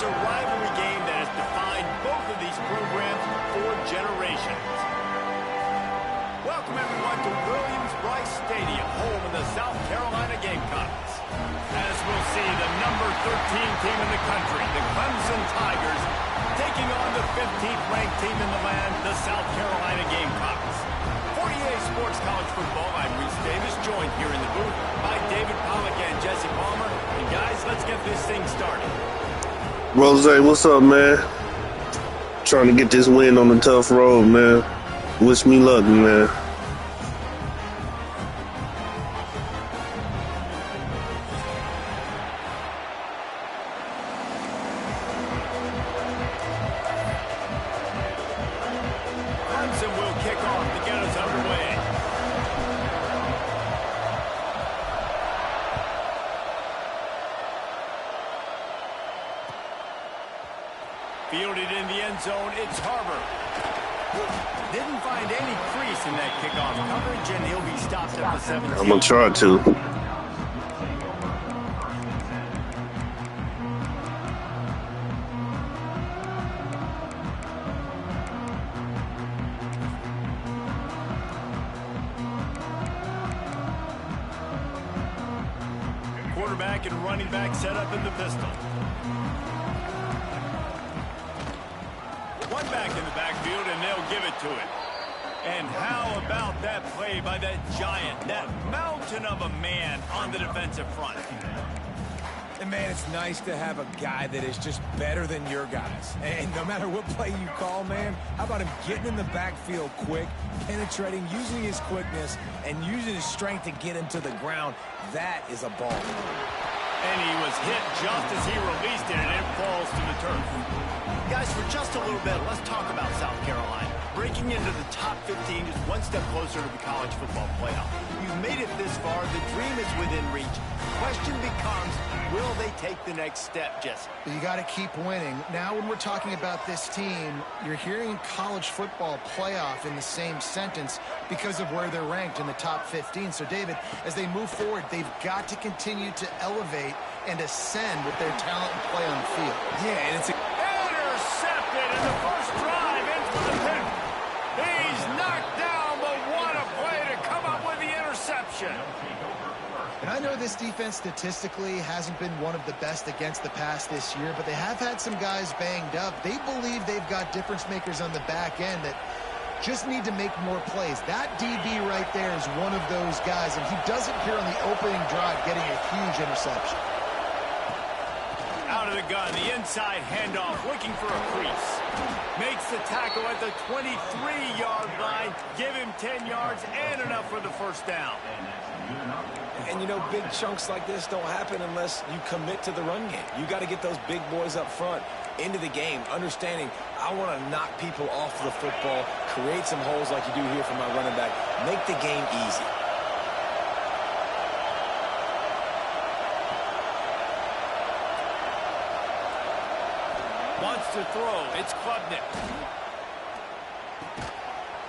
It's a rivalry game that has defined both of these programs for generations. Welcome, everyone, to Williams-Brice Stadium, home of the South Carolina Gamecocks. As we'll see, the number 13 team in the country, the Clemson Tigers, taking on the 15th ranked team in the land, the South Carolina Gamecocks. For EA Sports College Football, I'm Reese Davis, joined here in the booth by David Pollack and Jesse Palmer. And guys, let's get this thing started. Rose, what's up, man? Trying to get this win on the tough road, man. Wish me luck, man. Clemson will kick off to get us underway. Fielded in the end zone, it's Harbor. Didn't find any crease in that kickoff coverage, and he'll be stopped at the 17. I'm going to try to. Quarterback and running back set up in the pistol. One back in the backfield, and they'll give it to it. And how about that play by that giant, that mountain of a man on the defensive front? And, man, it's nice to have a guy that is just better than your guys. And no matter what play you call, man, how about him getting in the backfield quick, penetrating, using his quickness, and using his strength to get him to the ground? That is a ball. And he was hit just as he released it, and it falls to the turf. Guys, for just a little bit, let's talk about South Carolina. Breaking into the top 15 is one step closer to the college football playoff. You've made it this far. The dream is within reach. Question becomes, will they take the next step, Jesse? You got to keep winning. Now, when we're talking about this team, you're hearing college football playoff in the same sentence because of where they're ranked in the top 15. So, David, as they move forward, they've got to continue to elevate and ascend with their talent and play on the field. Yeah, and it's intercepted in the first drive into the pick. He's knocked down, but what a play to come up with the interception. And I know this defense statistically hasn't been one of the best against the pass this year, but they have had some guys banged up. They believe they've got difference makers on the back end that just need to make more plays. That DB right there is one of those guys, and he does it here on the opening drive, getting a huge interception. Out of the gun, the inside handoff, looking for a crease. Makes the tackle at the 23-yard line. Give him 10 yards and enough for the first down. And, you know, big chunks like this don't happen unless you commit to the run game. You got to get those big boys up front into the game, understanding I want to knock people off the football, create some holes like you do here for my running back, make the game easy. Wants to throw. It's Klubnik.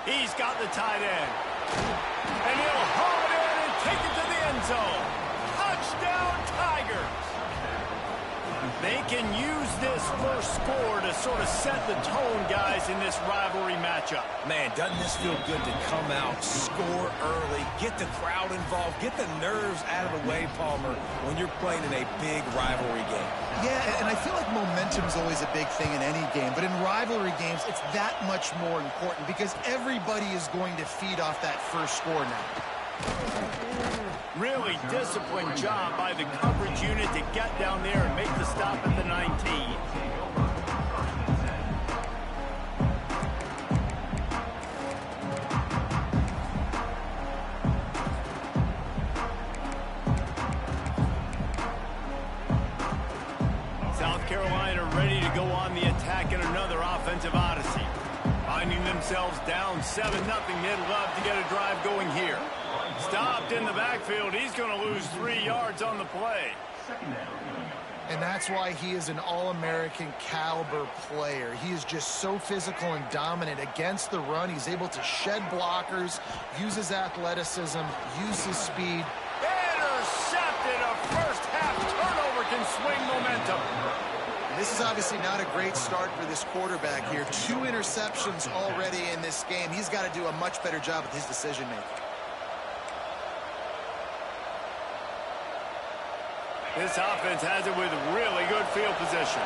He's got the tight end. And he'll haul it in and take it to the end zone. Touchdown, Tigers. They can use this first score to sort of set the tone, guys, in this rivalry matchup. Man, doesn't this feel good to come out, score early, get the crowd involved, get the nerves out of the way, Palmer, when you're playing in a big rivalry game. Yeah, and I feel like momentum is always a big thing in any game, but in rivalry games, it's that much more important because everybody is going to feed off that first score now. Really disciplined job by the coverage unit to get down there and make the stop at the 19. South Carolina ready to go on the attack in another offensive odyssey. Finding themselves down 7-0, they'd love to get a drive going here. Stopped in the backfield. He's going to lose 3 yards on the play. And that's why he is an all-American caliber player. He is just so physical and dominant against the run. He's able to shed blockers, use his athleticism, use his speed. Intercepted. A first half turnover can swing momentum. This is obviously not a great start for this quarterback here. 2 interceptions already in this game. He's got to do a much better job with his decision-making. This offense has it with really good field position.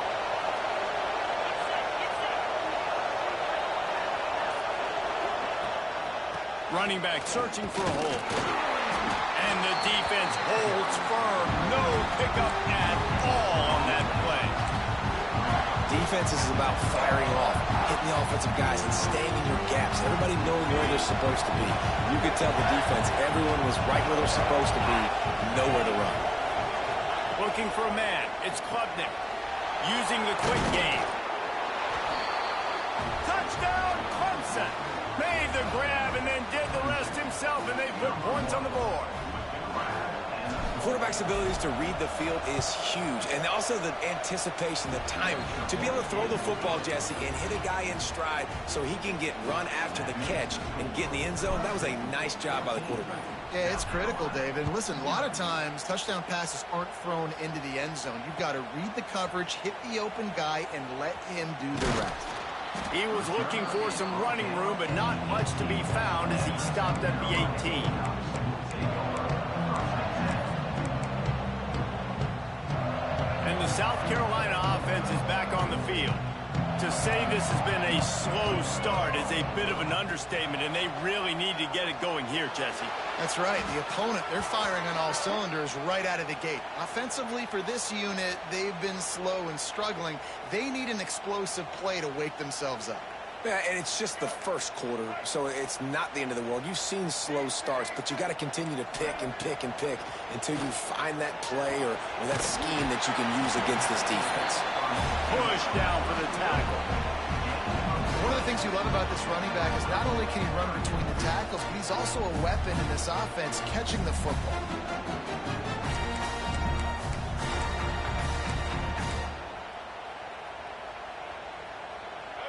Running back searching for a hole. And the defense holds firm. No pickup at all on that play. Defense is about firing off, hitting the offensive guys, and staying in your gaps. Everybody knowing where they're supposed to be. You could tell the defense, everyone was right where they're supposed to be, nowhere to run. Looking for a man. It's Klubnik. Using the quick game. Touchdown, Clemson. Made the grab and then did the rest himself, and they put points on the board. Quarterback's abilities to read the field is huge, and also the anticipation, the time to be able to throw the football, Jesse, and hit a guy in stride so he can get run after the catch and get in the end zone. That was a nice job by the quarterback. Yeah, it's critical, David. And listen, a lot of times touchdown passes aren't thrown into the end zone. You've got to read the coverage, hit the open guy, and let him do the rest. He was looking for some running room, but not much to be found as he stopped at the 18. And the South Carolina offense is back on the field. To say this has been a slow start is a bit of an understatement, and they really need to get it going here, Jesse. That's right. The opponent, they're firing on all cylinders right out of the gate. Offensively, for this unit, they've been slow and struggling. They need an explosive play to wake themselves up. Yeah, and it's just the first quarter, so it's not the end of the world. You've seen slow starts, but you got to continue to pick and pick and pick until you find that play or that scheme that you can use against this defense. Push down for the tackle. One of the things you love about this running back is not only can he run between the tackles, but he's also a weapon in this offense catching the football.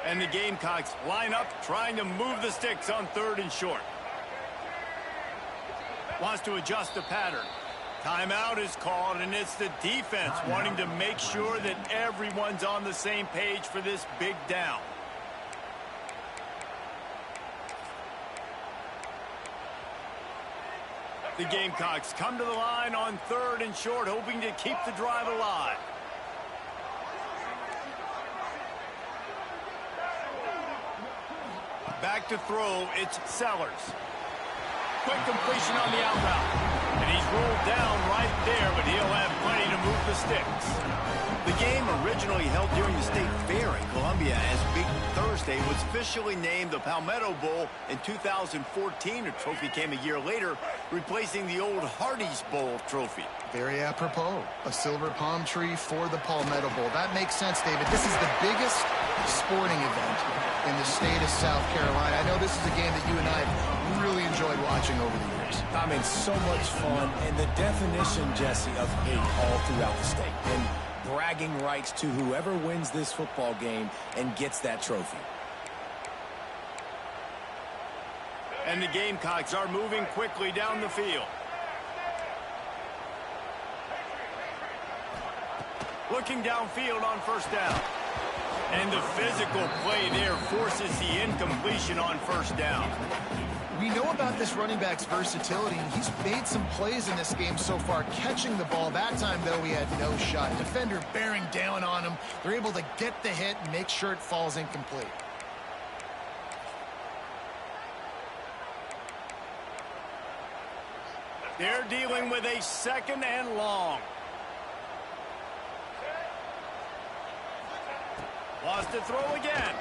And the Gamecocks line up, trying to move the sticks on 3rd and short. Wants to adjust the pattern. Timeout is called, and it's the defense wanting to make sure that everyone's on the same page for this big down. The Gamecocks come to the line on 3rd and short, hoping to keep the drive alive. Back to throw, it's Sellers. Quick completion on the out route. And he's rolled down right there, but he'll have plenty to move the sticks. The game originally held during the State Fair in Columbia as Big Thursday was officially named the Palmetto Bowl in 2014. A trophy came a year later, replacing the old Hardee's Bowl trophy. Very apropos. A silver palm tree for the Palmetto Bowl. That makes sense, David. This is the biggest sporting event in the state of South Carolina. I know this is a game that you and I have really enjoyed watching over the years. I mean, so much fun, and the definition, Jesse, of hate all throughout the state. And bragging rights to whoever wins this football game and gets that trophy. And the Gamecocks are moving quickly down the field. Looking downfield on 1st down. And the physical play there forces the incompletion on 1st down. We know about this running back's versatility, and he's made some plays in this game so far, catching the ball. That time, though, he had no shot. Defender bearing down on him. They're able to get the hit and make sure it falls incomplete. They're dealing with a 2nd and long. Lost to throw again.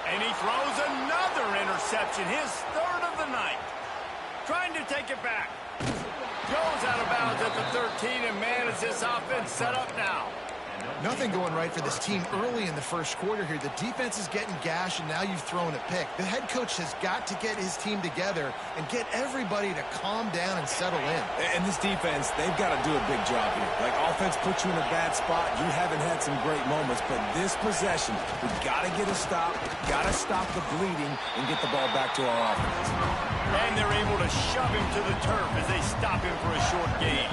And he throws another interception, his 3rd of the night. Trying to take it back. Goes out of bounds at the 13, and man, is this offense set up now. Nothing going right for this team early in the first quarter here. The defense is getting gashed, and now you've thrown a pick. The head coach has got to get his team together and get everybody to calm down and settle in. And this defense, they've got to do a big job here. Like, offense puts you in a bad spot. You haven't had some great moments, but this possession, we got to get a stop, got to stop the bleeding, and get the ball back to our offense. And they're able to shove him to the turf as they stop him for a short gain.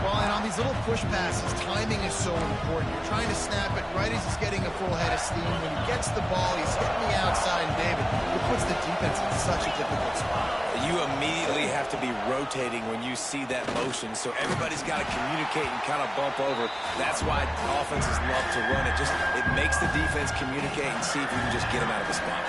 Well, and on these little push passes, timing is so important. You're trying to snap it right as he's getting a full head of steam. When he gets the ball, he's hitting the outside, and David, it puts the defense in such a difficult spot. You immediately have to be rotating when you see that motion, so everybody's got to communicate and kind of bump over. That's why offenses love to run it. It makes the defense communicate and see if you can just get them out of the spot.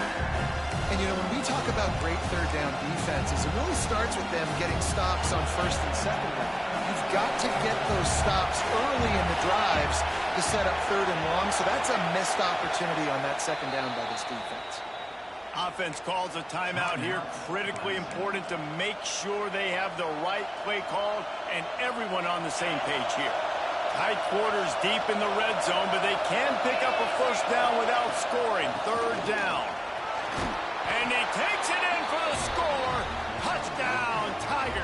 And, you know, when we talk about great third down defenses, it really starts with them getting stops on first and second down. You've got to get those stops early in the drives to set up third and long, so that's a missed opportunity on that second down by this defense. Offense calls a timeout here. Critically important to make sure they have the right play called and everyone on the same page here. Tight quarters deep in the red zone, but they can pick up a first down without scoring. Third down. And he takes it in for the score. Touchdown, Tigers.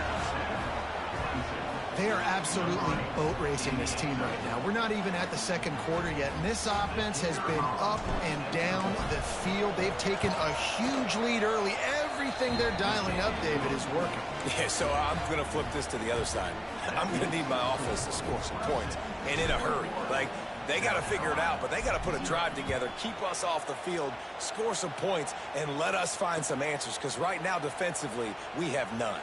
They are absolutely boat racing this team right now. We're not even at the second quarter yet, and this offense has been up and down the field. They've taken a huge lead early. Everything they're dialing up, David, is working. Yeah, so I'm going to flip this to the other side. I'm going to need my offense to score some points, and in a hurry. Like, they got to figure it out, but they got to put a drive together, keep us off the field, score some points, and let us find some answers, because right now, defensively, we have none.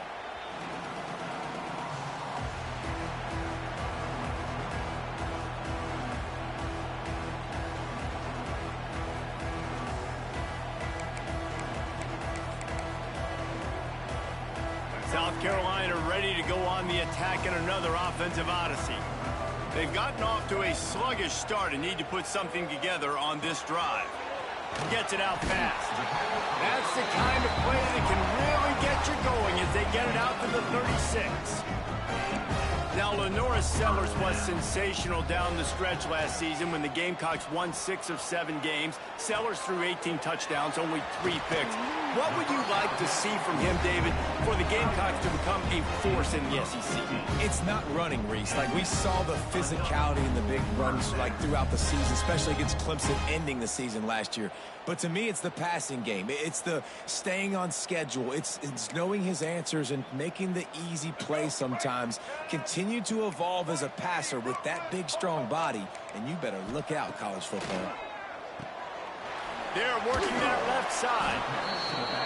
South Carolina ready to go on the attack in another offensive odyssey. They've gotten off to a sluggish start and need to put something together on this drive. Gets it out fast. That's the kind of play that can really get you going as they get it out to the 36. Now, Lenora Sellers was sensational down the stretch last season when the Gamecocks won 6 of 7 games. Sellers threw 18 touchdowns, only 3 picks. What would you like to see from him, David, for the Gamecocks to become a force in the SEC? It's not running, Reese. Like, we saw the physicality in the big runs, like, throughout the season, especially against Clemson ending the season last year. But to me, it's the passing game. It's the staying on schedule. It's knowing his answers and making the easy play sometimes. Continue to evolve as a passer with that big, strong body, and you better look out, college football. They're working that left side.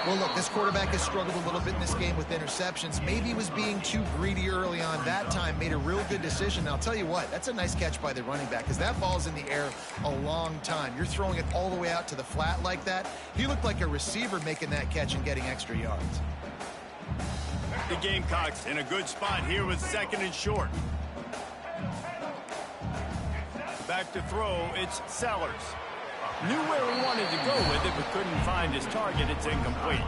Well, look, this quarterback has struggled a little bit in this game with interceptions. Maybe he was being too greedy early on that time, made a real good decision. Now, I'll tell you what, that's a nice catch by the running back because that ball's in the air a long time. You're throwing it all the way out to the flat like that. He looked like a receiver making that catch and getting extra yards. The Gamecocks in a good spot here with second and short. Back to throw, it's Sellers. Knew where he wanted to go with it, but couldn't find his target. It's incomplete.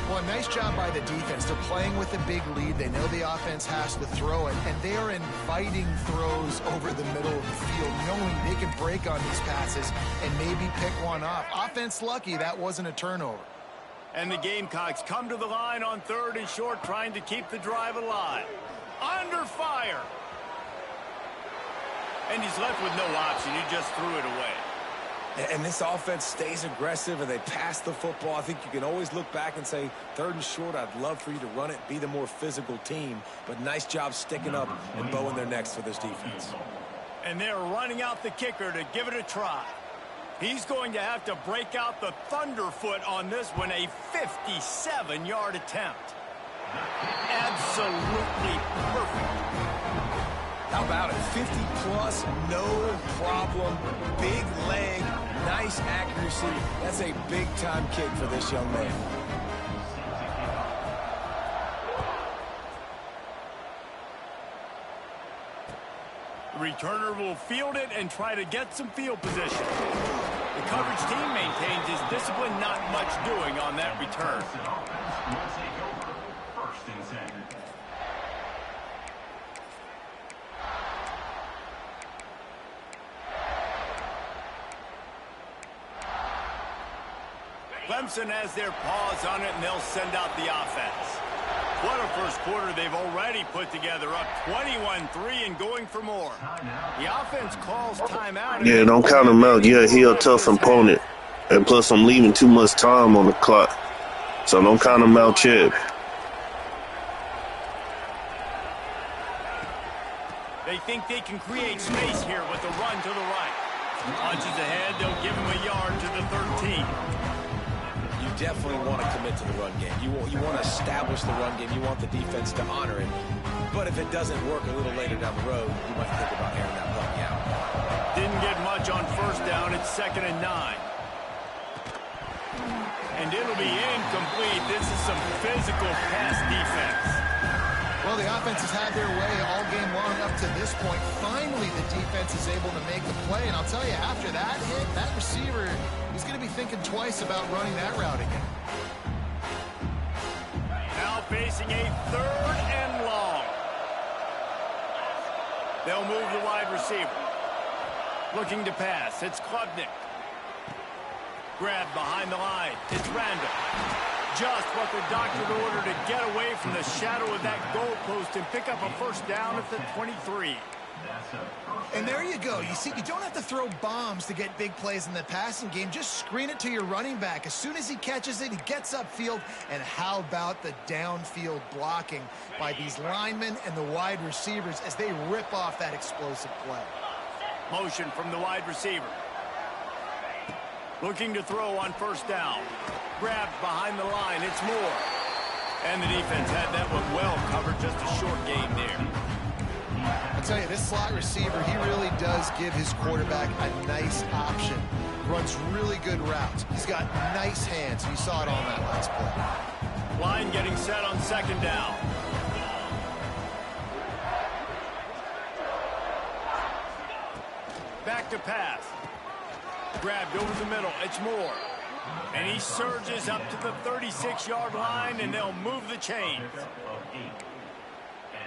Well, nice job by the defense. They're playing with a big lead. They know the offense has to throw it, and they are inviting throws over the middle of the field, knowing they can break on these passes and maybe pick one off. Offense lucky that wasn't a turnover. And the Gamecocks come to the line on third and short, trying to keep the drive alive. Under fire. And he's left with no option. He just threw it away. And this offense stays aggressive and they pass the football. I think you can always look back and say, third and short, I'd love for you to run it, be the more physical team. But nice job sticking up and bowing their necks for this defense. And they're running out the kicker to give it a try. He's going to have to break out the thunderfoot on this one, a 57-yard attempt. Absolutely perfect. How about it? 50-plus, no problem. Big leg, nice accuracy. That's a big-time kick for this young man. The returner will field it and try to get some field position. The coverage team maintains his discipline, not much doing on that return. Clemson has their paws on it, and they'll send out the offense. What a first quarter they've already put together, up 21-3 and going for more. The offense calls timeout. Yeah, don't count him out. Yeah, he a tough opponent. And plus, I'm leaving too much time on the clock. So don't count him out, Chip. They think they can create space here with the run to the right. Launches ahead, they'll give him a yard to the 13. You definitely want to commit to the run game. You want to establish the run game. You want the defense to honor it. But if it doesn't work a little later down the road, you might think about airing that puppy out. Didn't get much on first down. It's 2nd and 9. And it'll be incomplete. This is some physical pass defense. Well, the offense has had their way all game long up to this point. Finally, the defense is able to make the play. And I'll tell you, after that hit, that receiver is going to be thinking twice about running that route again. Now facing a 3rd and long. They'll move the wide receiver. Looking to pass. It's Klubnik. Grabbed behind the line. It's Randall. Just what the doctor ordered to get away from the shadow of that goalpost and pick up a first down at the 23. And there you go. You see, you don't have to throw bombs to get big plays in the passing game. Just screen it to your running back. As soon as he catches it, he gets upfield. And how about the downfield blocking by these linemen and the wide receivers as they rip off that explosive play? Motion from the wide receiver. Looking to throw on first down. Grabbed behind the line. It's Moore. And the defense had that one well covered. Just a short gain there. I'll tell you, this slot receiver, he really does give his quarterback a nice option. Runs really good routes. He's got nice hands. You saw it on that last play. Line getting set on 2nd down. Back to pass. Grabbed over the middle. It's Moore. And he surges up to the 36-yard line, and they'll move the chain.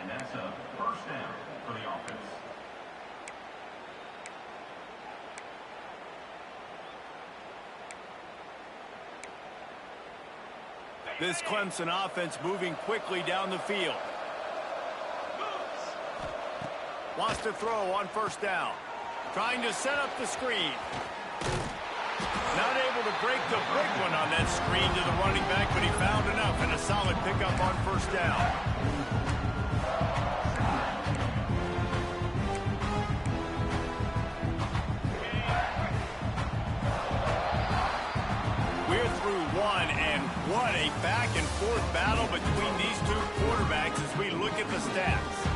And that's a first down for the offense. This Clemson offense moving quickly down the field. Wants to throw on first down. Trying to set up the screen. Not able to break the big one on that screen to the running back, but he found enough and a solid pickup on first down. We're through one, and what a back-and-forth battle between these two quarterbacks as we look at the stats.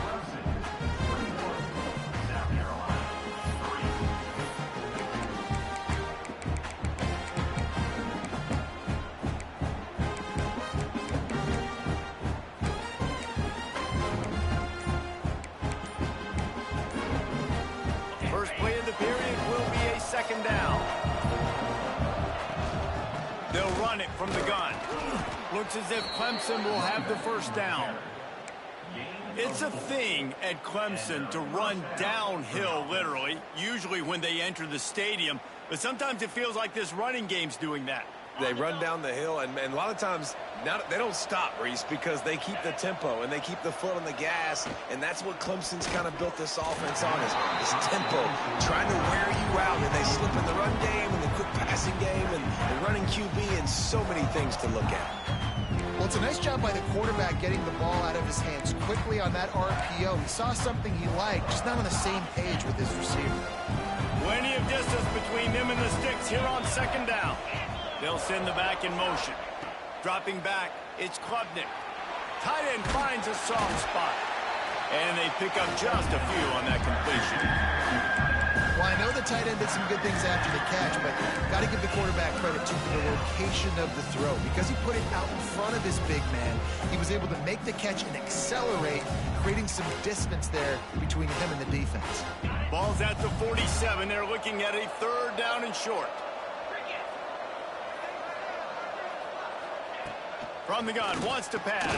Second down. They'll run it from the gun. Looks as if Clemson will have the first down. It's a thing at Clemson to run downhill, literally, usually when they enter the stadium. But sometimes it feels like this running game's doing that. They run down the hill, and a lot of times they don't stop, Reese, because they keep the tempo and they keep the foot on the gas, and that's what Clemson's kind of built this offense on, is tempo, trying to wear you out, and they slip in the run game and the quick passing game and the running QB and so many things to look at. Well, it's a nice job by the quarterback getting the ball out of his hands quickly on that RPO. He saw something he liked, just not on the same page with his receiver. Plenty of distance between them and the sticks here on second down. They'll send the back in motion. Dropping back, it's Klubnik. Tight end finds a soft spot. And they pick up just a few on that completion. Well, I know the tight end did some good things after the catch, but got to give the quarterback credit to the location of the throw. Because he put it out in front of his big man, he was able to make the catch and accelerate, creating some distance there between him and the defense. Ball's at the 47. They're looking at a 3rd down and short. From the gun, wants to pass.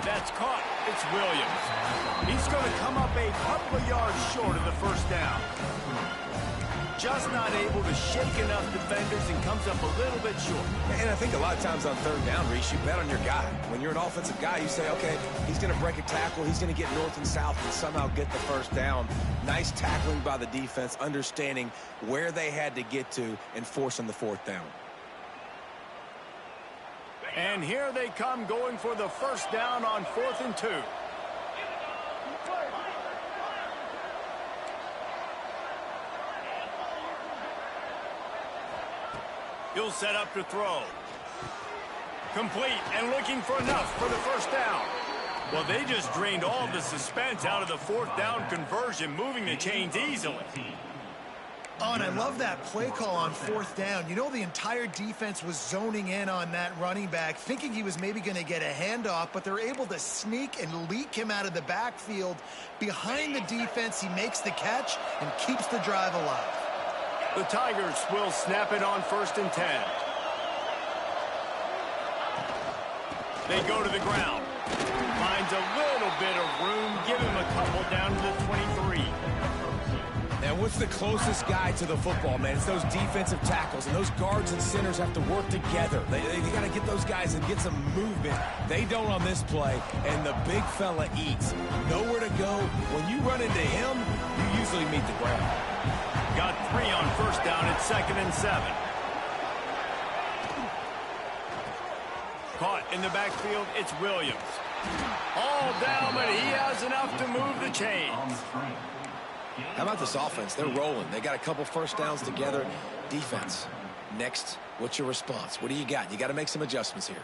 That's caught. It's Williams. He's going to come up a couple of yards short of the first down. Just not able to shake enough defenders and comes up a little bit short. And I think a lot of times on 3rd down, Reese, you bet on your guy. When you're an offensive guy, you say, okay, he's going to break a tackle. He's going to get north and south and somehow get the first down. Nice tackling by the defense, understanding where they had to get to and forcing the 4th down. And here they come going for the first down on 4th and 2. He'll set up to throw. Complete and looking for enough for the first down. Well, they just drained all the suspense out of the fourth down conversion, moving the chains easily. Oh, and I love that play call on fourth down. You know, the entire defense was zoning in on that running back, thinking he was maybe going to get a handoff, but they're able to sneak and leak him out of the backfield. Behind the defense, he makes the catch and keeps the drive alive. The Tigers will snap it on 1st and 10. They go to the ground. Finds a little bit of room. Give him a couple down to the 23. And what's the closest guy to the football, man? It's those defensive tackles, and those guards and centers have to work together. They got to get those guys and get some movement. They don't on this play, and the big fella eats. Nowhere to go. When you run into him, you usually meet the ground. Got 3 on 1st down at 2nd and 7. Caught in the backfield, it's Williams. All down, but he has enough to move the chains. How about this offense? They're rolling. They got a couple first downs together. Defense. Next, what's your response? What do you got? You got to make some adjustments here.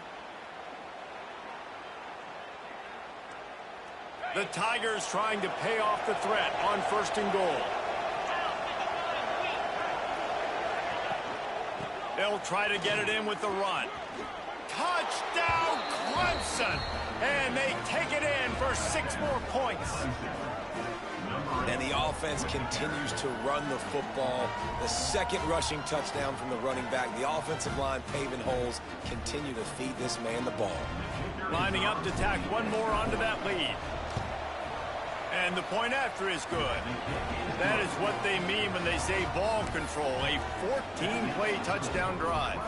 The Tigers trying to pay off the threat on 1st and goal. They'll try to get it in with the run. Touchdown, Clemson! And they take it in for 6 more points. And the offense continues to run the football. The second rushing touchdown from the running back. The offensive line paving holes. Continue to feed this man the ball. Lining up to tack one more onto that lead. And the point after is good. That is what they mean when they say ball control. A 14-play touchdown drive.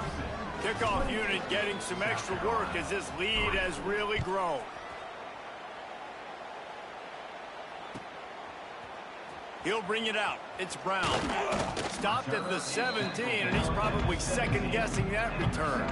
Kickoff unit getting some extra work as this lead has really grown. He'll bring it out. It's Brown. Stopped at the 17, and he's probably second-guessing that return.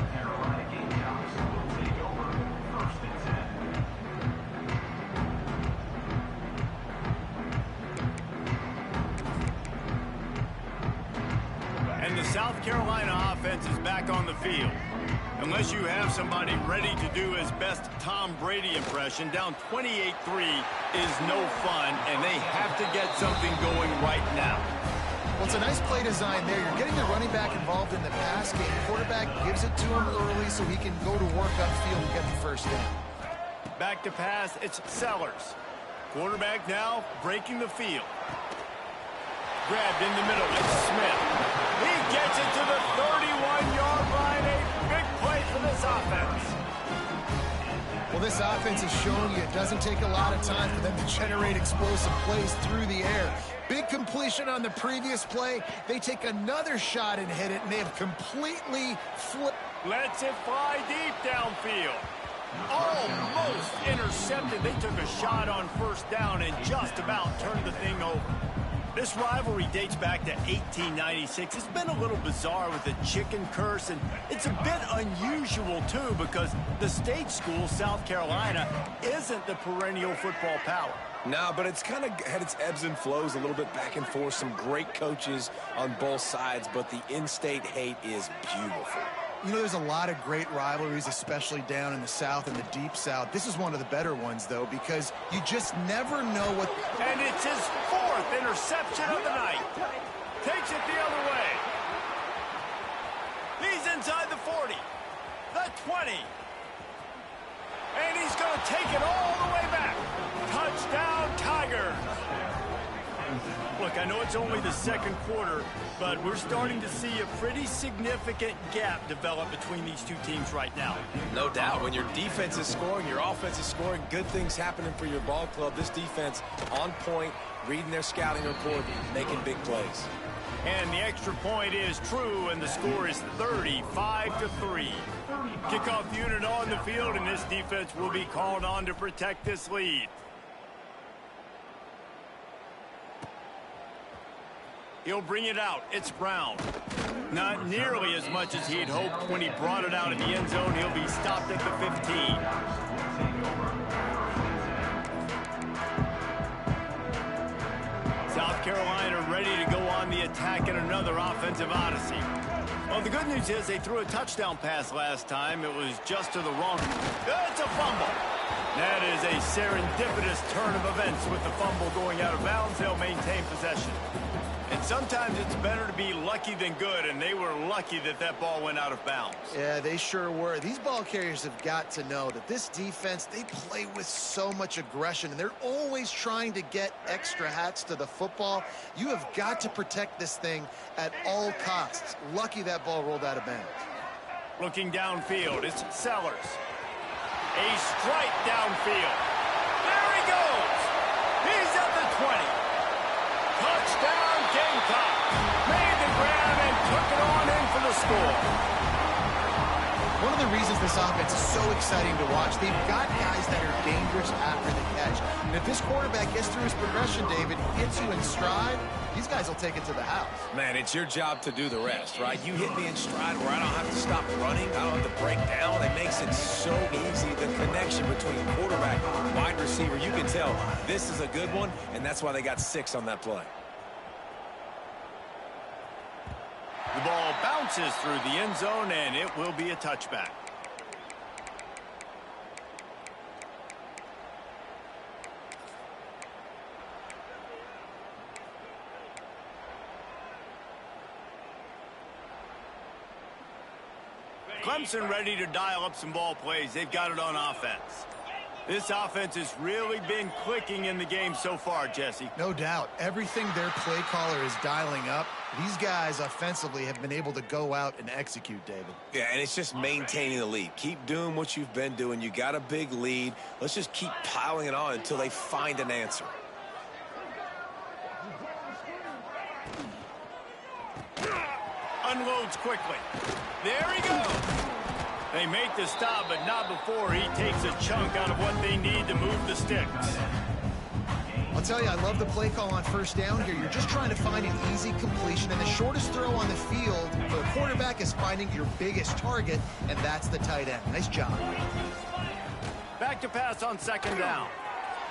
And the South Carolina offense is back on the field. Unless you have somebody ready to do his best Tom Brady impression, down 28-3 is no fun, and they have to get something going right now. Well, it's a nice play design there. You're getting the running back involved in the pass game. Quarterback gives it to him early so he can go to work upfield and get the first down. Back to pass, it's Sellers. Quarterback now breaking the field. Grabbed in the middle, it's Smith. He gets it to the 31-yard line. A big play for this offense. Well, this offense is showing you it doesn't take a lot of time for them to generate explosive plays through the air. Big completion on the previous play. They take another shot and hit it, and they have completely flipped. Lets it fly deep downfield. Almost intercepted. They took a shot on 1st down and just about turned the thing over. This rivalry dates back to 1896. It's been a little bizarre with the chicken curse, and it's a bit unusual, too, because the state school, South Carolina, isn't the perennial football power. No, but it's kind of had its ebbs and flows, a little bit back and forth. Some great coaches on both sides, but the in-state hate is beautiful. You know, there's a lot of great rivalries, especially down in the South and the Deep South. This is one of the better ones, though, because you just never know what... And it's his 4th interception of the night. Takes it the other way. He's inside the 40, the 20. And he's going to take it all the way back. Touchdown, Tigers. Look, I know it's only the 2nd quarter, but we're starting to see a pretty significant gap develop between these two teams right now. No doubt. When your defense is scoring, your offense is scoring, good things happening for your ball club. This defense on point, reading their scouting report, making big plays. And the extra point is true, and the score is 35-3. Kickoff unit on the field, and this defense will be called on to protect this lead. He'll bring it out. It's Brown. Not nearly as much as he'd hoped when he brought it out of the end zone. He'll be stopped at the 15. South Carolina ready to go on the attack in another offensive odyssey. Well, the good news is they threw a touchdown pass last time. It was just to the wrong. It's a fumble. That is a serendipitous turn of events with the fumble going out of bounds. They'll maintain possession. And sometimes it's better to be lucky than good, and they were lucky that that ball went out of bounds. Yeah, they sure were. These ball carriers have got to know that this defense, they play with so much aggression, and they're always trying to get extra hats to the football. You have got to protect this thing at all costs. Lucky that ball rolled out of bounds. Looking downfield, it's Sellers. A strike downfield. There he goes. He's at the 20. Touchdown, Gamecocks. Made the grab and took it on in for the score. One of the reasons this offense is so exciting to watch, they've got guys that are dangerous after the catch. And if this quarterback gets through his progression, David, hits you in stride, these guys will take it to the house. Man, it's your job to do the rest, right? You hit me in stride where I don't have to stop running. I don't have to break down. It makes it so easy. The connection between quarterback and wide receiver, you can tell this is a good one, and that's why they got 6 on that play. The ball bounces through the end zone, and it will be a touchback. Clemson ready to dial up some ball plays. They've got it on offense. This offense has really been clicking in the game so far, Jesse. No doubt. Everything their play caller is dialing up, these guys offensively have been able to go out and execute, David. Yeah, and it's just maintaining the lead. Keep doing what you've been doing. You got a big lead. Let's just keep piling it on until they find an answer. Unloads quickly. There he goes. They make the stop, but not before he takes a chunk out of what they need to move the sticks. I'll tell you, I love the play call on first down here. You're just trying to find an easy completion, and the shortest throw on the field for the quarterback is finding your biggest target, and that's the tight end. Nice job. Back to pass on second down.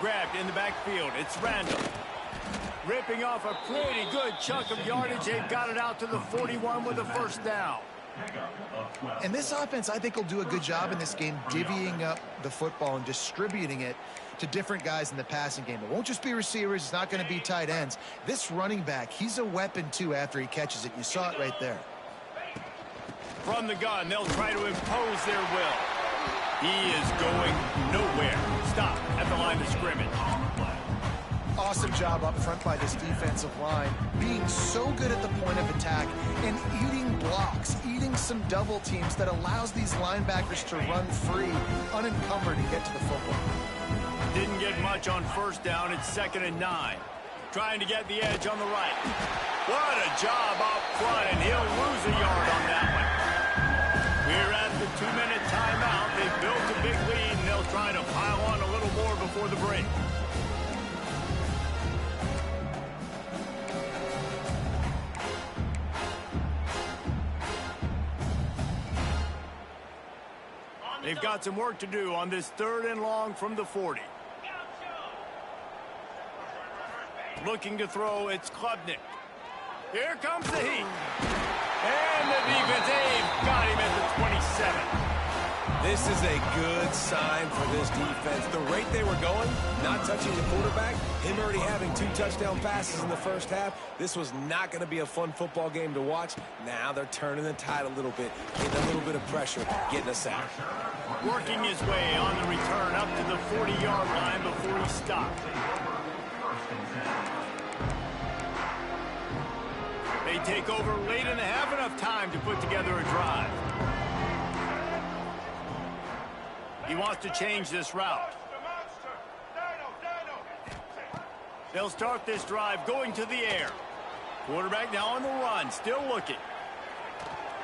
Grabbed in the backfield. It's Randall. Ripping off a pretty good chunk of yardage. They've got it out to the 41 with a first down. And this offense, I think, will do a good job in this game divvying up the football and distributing it to different guys in the passing game. It won't just be receivers. It's not going to be tight ends. This running back, he's a weapon, too, after he catches it. You saw it right there. From the gun, they'll try to impose their will. He is going nowhere. Stop at the line of scrimmage. Awesome job up front by this defensive line, being so good at the point of attack and eating blocks, eating some double teams that allows these linebackers to run free, unencumbered, and get to the football. Didn't get much on first down. It's 2nd and 9. Trying to get the edge on the right. What a job up front, and he'll lose a yard on that one. We're at the 2-minute timeout. They've built a big lead, and they'll try to pile on a little more before the break. They've got some work to do on this 3rd and long from the 40. Looking to throw, it's Klubnik. Here comes the heat. And the defense, they've got him at the 27. This is a good sign for this defense. The rate they were going, not touching the quarterback, him already having 2 touchdown passes in the first half, this was not going to be a fun football game to watch. Now they're turning the tide a little bit, getting a little bit of pressure, getting us out. Working his way on the return up to the 40-yard line before he stopped. They take over late and have enough time to put together a drive. He wants to change this route. They'll start this drive going to the air. Quarterback now on the run, still looking.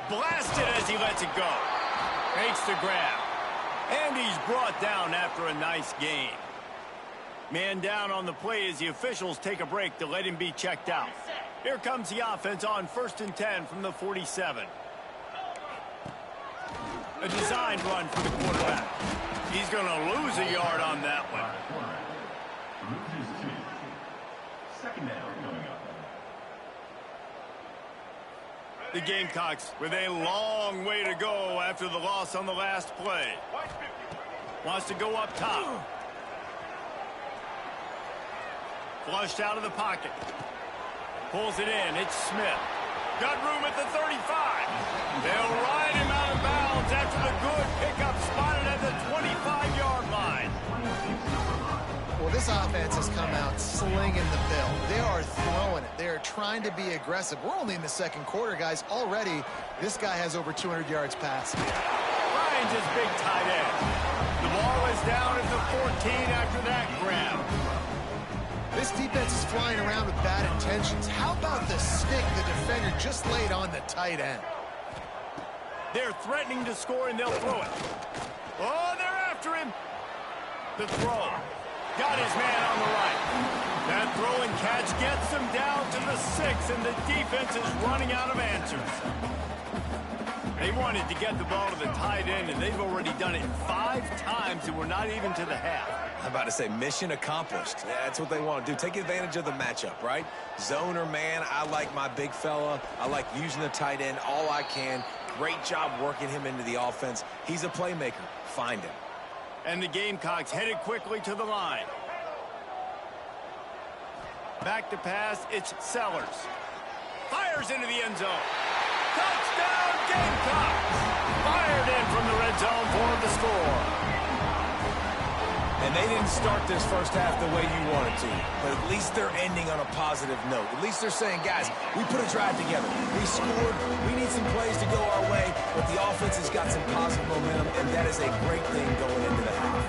Blasted as he lets it go. Makes the grab. And he's brought down after a nice gain. Man down on the play as the officials take a break to let him be checked out. Here comes the offense on 1st and 10 from the 47. A design run for the quarterback. He's going to lose a yard on that one. Loses 2. 2nd down coming up. The Gamecocks with a long way to go after the loss on the last play. Wants to go up top. Flushed out of the pocket. Pulls it in. It's Smith. Got room at the 35. They'll ride him out of bounds after the good pickup spotted at the 25-yard line. Well, this offense has come out slinging the bill. They are throwing it. They are trying to be aggressive. We're only in the second quarter, guys. Already, this guy has over 200 yards passing. Finds his big tight end. The ball is down at the 14 after that grab. This defense is flying around with bad intentions. How about the stick the defender just laid on the tight end? They're threatening to score, and they'll throw it. Oh, they're after him. The throw. Got his man on the right. That throw and catch gets him down to the 6, and the defense is running out of answers. They wanted to get the ball to the tight end, and they've already done it 5 times, and we're not even to the half. I'm about to say mission accomplished. Yeah, that's what they want to do. Take advantage of the matchup, right? Zone or man, I like my big fella. I like using the tight end all I can. Great job working him into the offense. He's a playmaker. Find him. And the Gamecocks headed quickly to the line. Back to pass, it's Sellers. Fires into the end zone. Touchdown, Gamecocks! Fired in from the red zone for the score. And they didn't start this first half the way you wanted to, but at least they're ending on a positive note. At least they're saying, guys, we put a drive together. We scored. We need some plays to go our way, but the offense has got some positive momentum, and that is a great thing going into the half.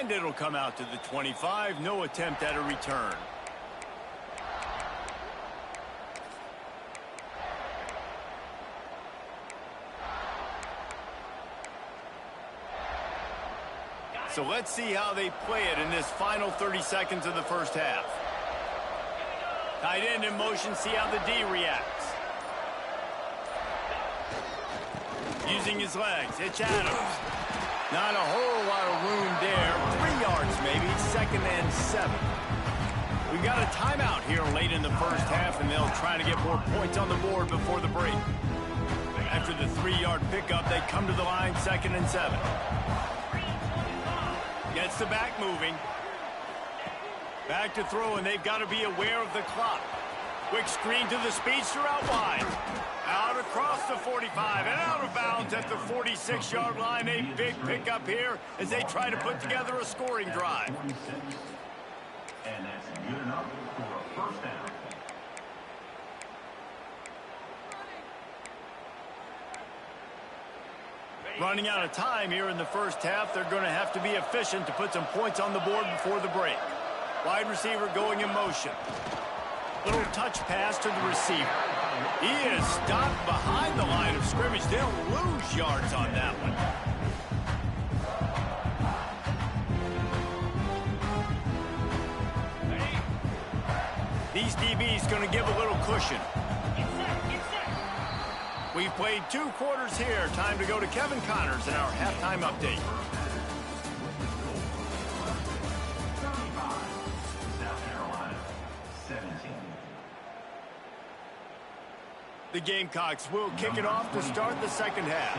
And it'll come out to the 25. No attempt at a return. So let's see how they play it in this final 30 seconds of the first half. Tight end in motion, see how the D reacts. Using his legs, it's Adams. Not a whole lot of room there. 3 yards maybe, 2nd and 7. We've got a timeout here late in the first half, and they'll try to get more points on the board before the break. After the 3-yard pickup, they come to the line, 2nd and 7. Gets the back moving. Back to throw, and they've got to be aware of the clock. Quick screen to the speedster out wide. Out across the 45 and out of bounds at the 46-yard line. A big pickup here as they try to put together a scoring drive. And that's good enough for a first down. Running out of time here in the first half. They're going to have to be efficient to put some points on the board before the break. Wide receiver going in motion. Little touch pass to the receiver. He is stopped behind the line of scrimmage. They'll lose yards on that one. These DBs going to give a little cushion. We've played 2 quarters here. Time to go to Kevin Connors in our halftime update. South Carolina, 17. The Gamecocks will kick it off to start the second half.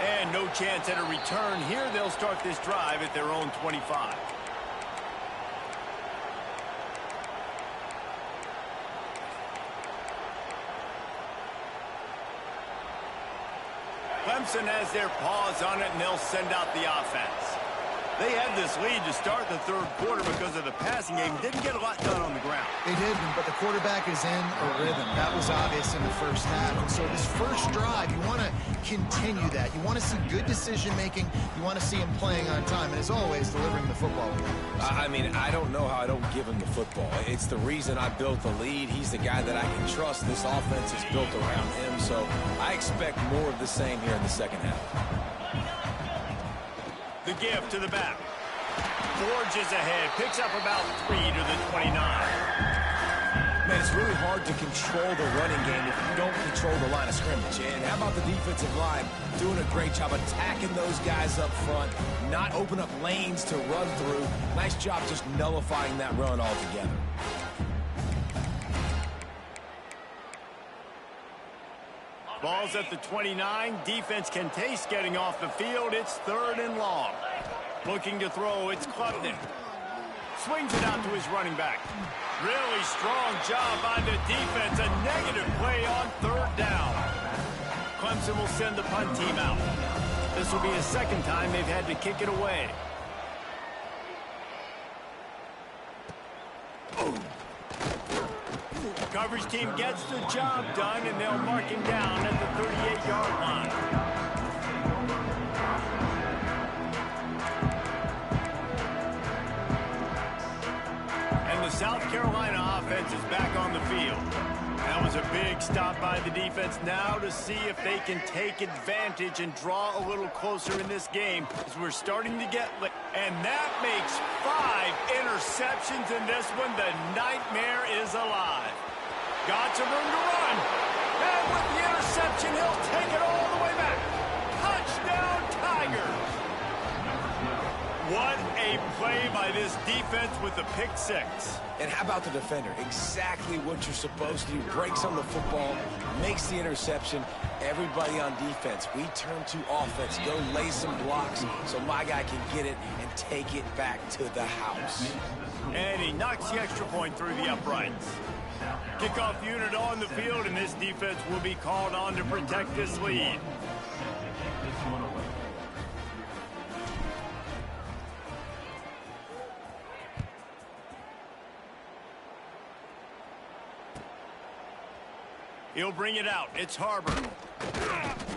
And no chance at a return here. They'll start this drive at their own 25. Clemson has their paws on it, and they'll send out the offense. They had this lead to start the third quarter because of the passing game. Didn't get a lot done on the ground. They didn't, but the quarterback is in a rhythm. That was obvious in the first half. And so this first drive, you want to continue that. You want to see good decision-making. You want to see him playing on time. And as always, delivering the football. I mean, I don't know how I don't give him the football. It's the reason I built the lead. He's the guy that I can trust. This offense is built around him. So I expect more of the same here in the second half. The give to the back. Forges ahead. Picks up about 3 to the 29. Man, it's really hard to control the running game if you don't control the line of scrimmage. And how about the defensive line doing a great job attacking those guys up front, not open up lanes to run through. Nice job just nullifying that run altogether. Ball's at the 29. Defense can taste getting off the field. It's 3rd and long. Looking to throw, it's Clemson. Swings it out to his running back. Really strong job by the defense. A negative play on 3rd down. Clemson will send the punt team out. This will be the 2nd time they've had to kick it away. Coverage team gets the job done, and they'll mark him down at the 38-yard line. And the South Carolina offense is back on the field. That was a big stop by the defense now to see if they can take advantage and draw a little closer in this game as we're starting to get late. And that makes 5 interceptions in this one. The nightmare is alive. Got some room to run. And with the interception, he'll take it all the way back. Touchdown, Tigers. What a play by this defense with the pick 6. And how about the defender? Exactly what you're supposed to do. Breaks on the football, makes the interception. Everybody on defense, we turn to offense. Go lay some blocks so my guy can get it and take it back to the house. And he knocks the extra point through the uprights. Kickoff unit on the field, and this defense will be called on to protect this lead. He'll bring it out. It's Harbor.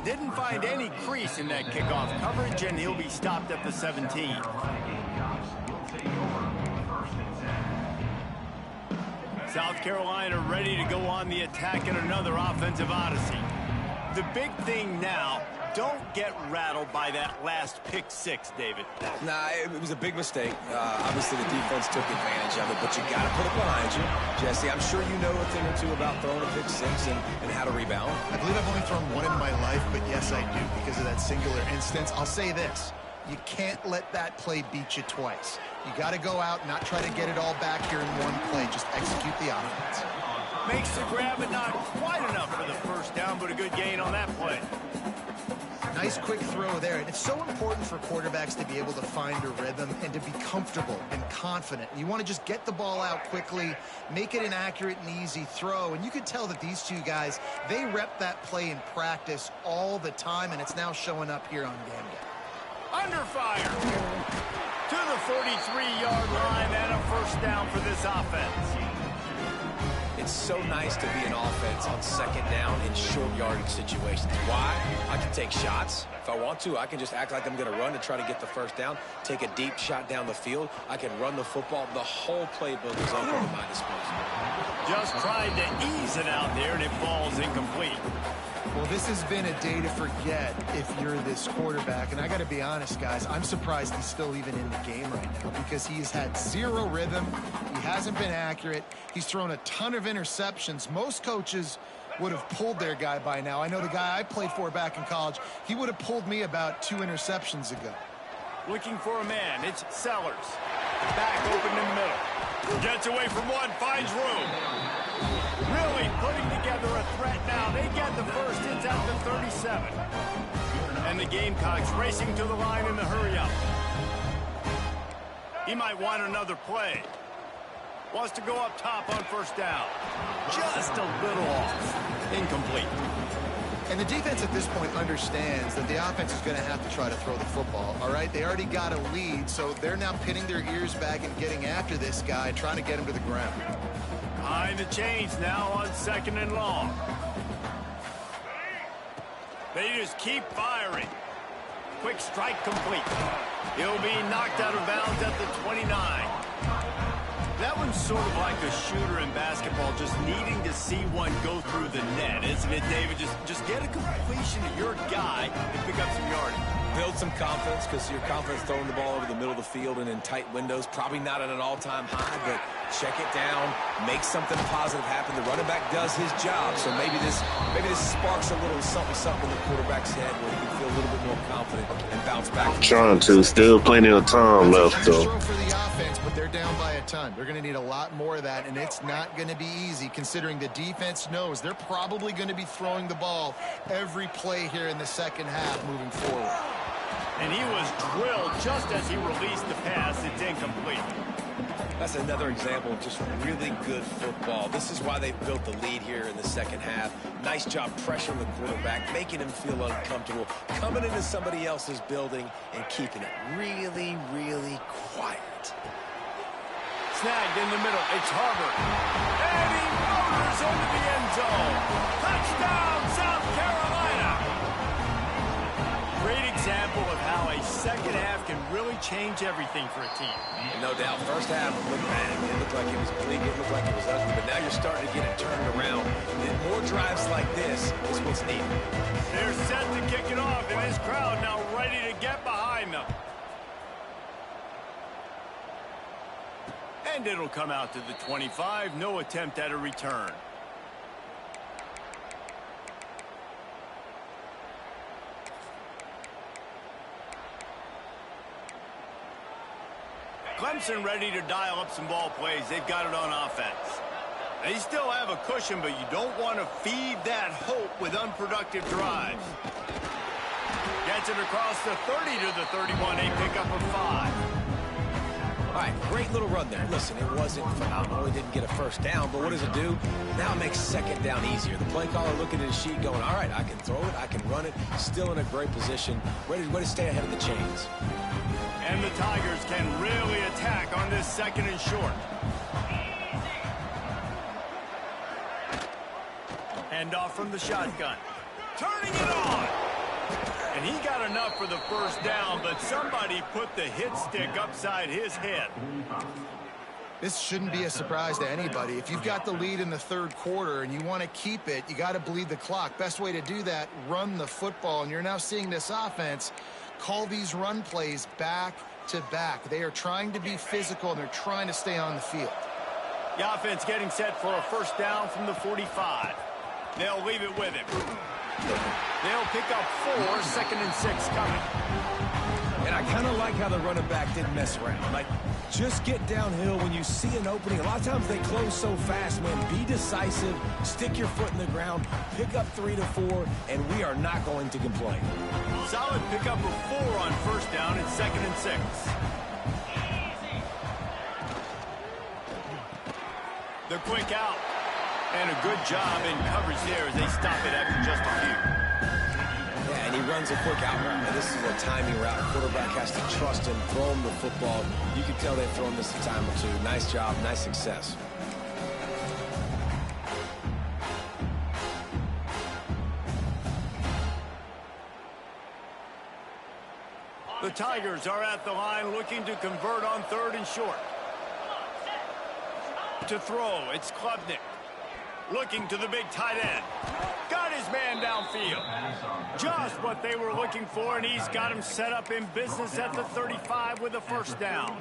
Didn't find any crease in that kickoff coverage, and he'll be stopped at the 17. South Carolina ready to go on the attack in another offensive odyssey. The big thing now, don't get rattled by that last pick 6, David. Nah, it was a big mistake. Obviously, the defense took advantage of it, but you got to put it behind you. Jesse, I'm sure you know a thing or two about throwing a pick 6 and how to rebound. I believe I've only thrown one in my life, but yes, I do because of that singular instance. I'll say this. You can't let that play beat you twice. You got to go out, not try to get it all back here in one play. Just execute the offense. Makes the grab, and not quite enough for the first down, but a good gain on that play. Nice quick throw there. And it's so important for quarterbacks to be able to find a rhythm and to be comfortable and confident. You want to just get the ball out quickly, make it an accurate and easy throw. And you can tell that these two guys, they rep that play in practice all the time, and it's now showing up here on game day. Under fire to the 43-yard line, and a first down for this offense. It's so nice to be an offense on 2nd down in short yardage situations. Why? I can take shots. If I want to, I can just act like I'm going to run to try to get the first down, take a deep shot down the field. I can run the football. The whole playbook is open at my disposal. Just tried to ease it out there, and it falls incomplete. Well, this has been a day to forget if you're this quarterback. And I got to be honest, guys, I'm surprised he's still even in the game right now because he's had zero rhythm. He hasn't been accurate. He's thrown a ton of interceptions. Most coaches would have pulled their guy by now. I know the guy I played for back in college, he would have pulled me about 2 interceptions ago. Looking for a man. It's Sellers. Back open in the middle. Gets away from one, finds room. Really putting together a threat now. They get the first. It's at the 37. And the Gamecocks racing to the line in the hurry-up. He might want another play. Wants to go up top on first down. Just a little off. Incomplete. And the defense at this point understands that the offense is going to have to try to throw the football, all right? They already got a lead, so they're now pinning their ears back and getting after this guy, trying to get him to the ground. Behind the chains now on 2nd and long. They just keep firing. Quick strike complete. He'll be knocked out of bounds at the 29. That one's sort of like a shooter in basketball, just needing to see one go through the net, isn't it, David? Just get a completion to your guy and pick up some yardage. Build some confidence, because your confidence throwing the ball over the middle of the field and in tight windows, probably not at an all-time high, but check it down, make something positive happen. The running back does his job, so maybe this sparks a little something in the quarterback's head where he can feel a little bit more confident and bounce back. Trying to. Still plenty of time left, though. Throw for the offense, but they're down by a ton. They're going to need a lot more of that, and it's not going to be easy considering the defense knows they're probably going to be throwing the ball every play here in the second half moving forward. And he was drilled just as he released the pass. It's incomplete. That's another example of just really good football. This is why they built the lead here in the second half. Nice job pressuring the quarterback, making him feel uncomfortable, coming into somebody else's building and keeping it really, really quiet. Snagged in the middle. It's Harvard. And he motors into the end zone. Touchdown, South Carolina. Great example of how a second half can really change everything for a team. And no doubt, first half looked bad. It looked like it was bleak. It looked like it was ugly. But now you're starting to get it turned around. And more drives like this is what's needed. They're set to kick it off, and this crowd now ready to get behind them. And it'll come out to the 25. No attempt at a return. Clemson ready to dial up some ball plays. They've got it on offense. They still have a cushion, but you don't want to feed that hope with unproductive drives. Gets it across the 30 to the 31. A pickup of 5. All right, great little run there. Listen, it wasn't phenomenal. He didn't get a first down, but what does it do? Now it makes second down easier. The play caller looking at his sheet going, all right, I can throw it, I can run it, still in a great position, ready to stay ahead of the chains. And the Tigers can really attack on this second and short. Hand off from the shotgun. Turning it on. And he got enough for the first down, but somebody put the hit stick upside his head. This shouldn't be a surprise to anybody. If you've got the lead in the third quarter and you want to keep it, you got to bleed the clock. Best way to do that, run the football. And you're now seeing this offense call these run plays back to back. They are trying to be physical, and they're trying to stay on the field. The offense getting set for a first down from the 45. They'll leave it with him. They'll pick up 4, second and 6 coming. And I kind of like how the running back didn't mess around. Like, just get downhill when you see an opening. A lot of times they close so fast, man. Be decisive, stick your foot in the ground, pick up 3 to 4, and we are not going to complain. Solid pickup of 4 on first down and second and 6. The quick out. And a good job in coverage there as they stop it after just a few. Yeah, and he runs a quick out route. And this is a timing route. The quarterback has to trust him, throw him the football. You can tell they've thrown this a time or two. Nice job, nice success. The Tigers are at the line looking to convert on third and short. To throw, it's Klubnik. Looking to the big tight end. Got his man downfield. Just what they were looking for, and he's got him set up in business at the 35 with a first down.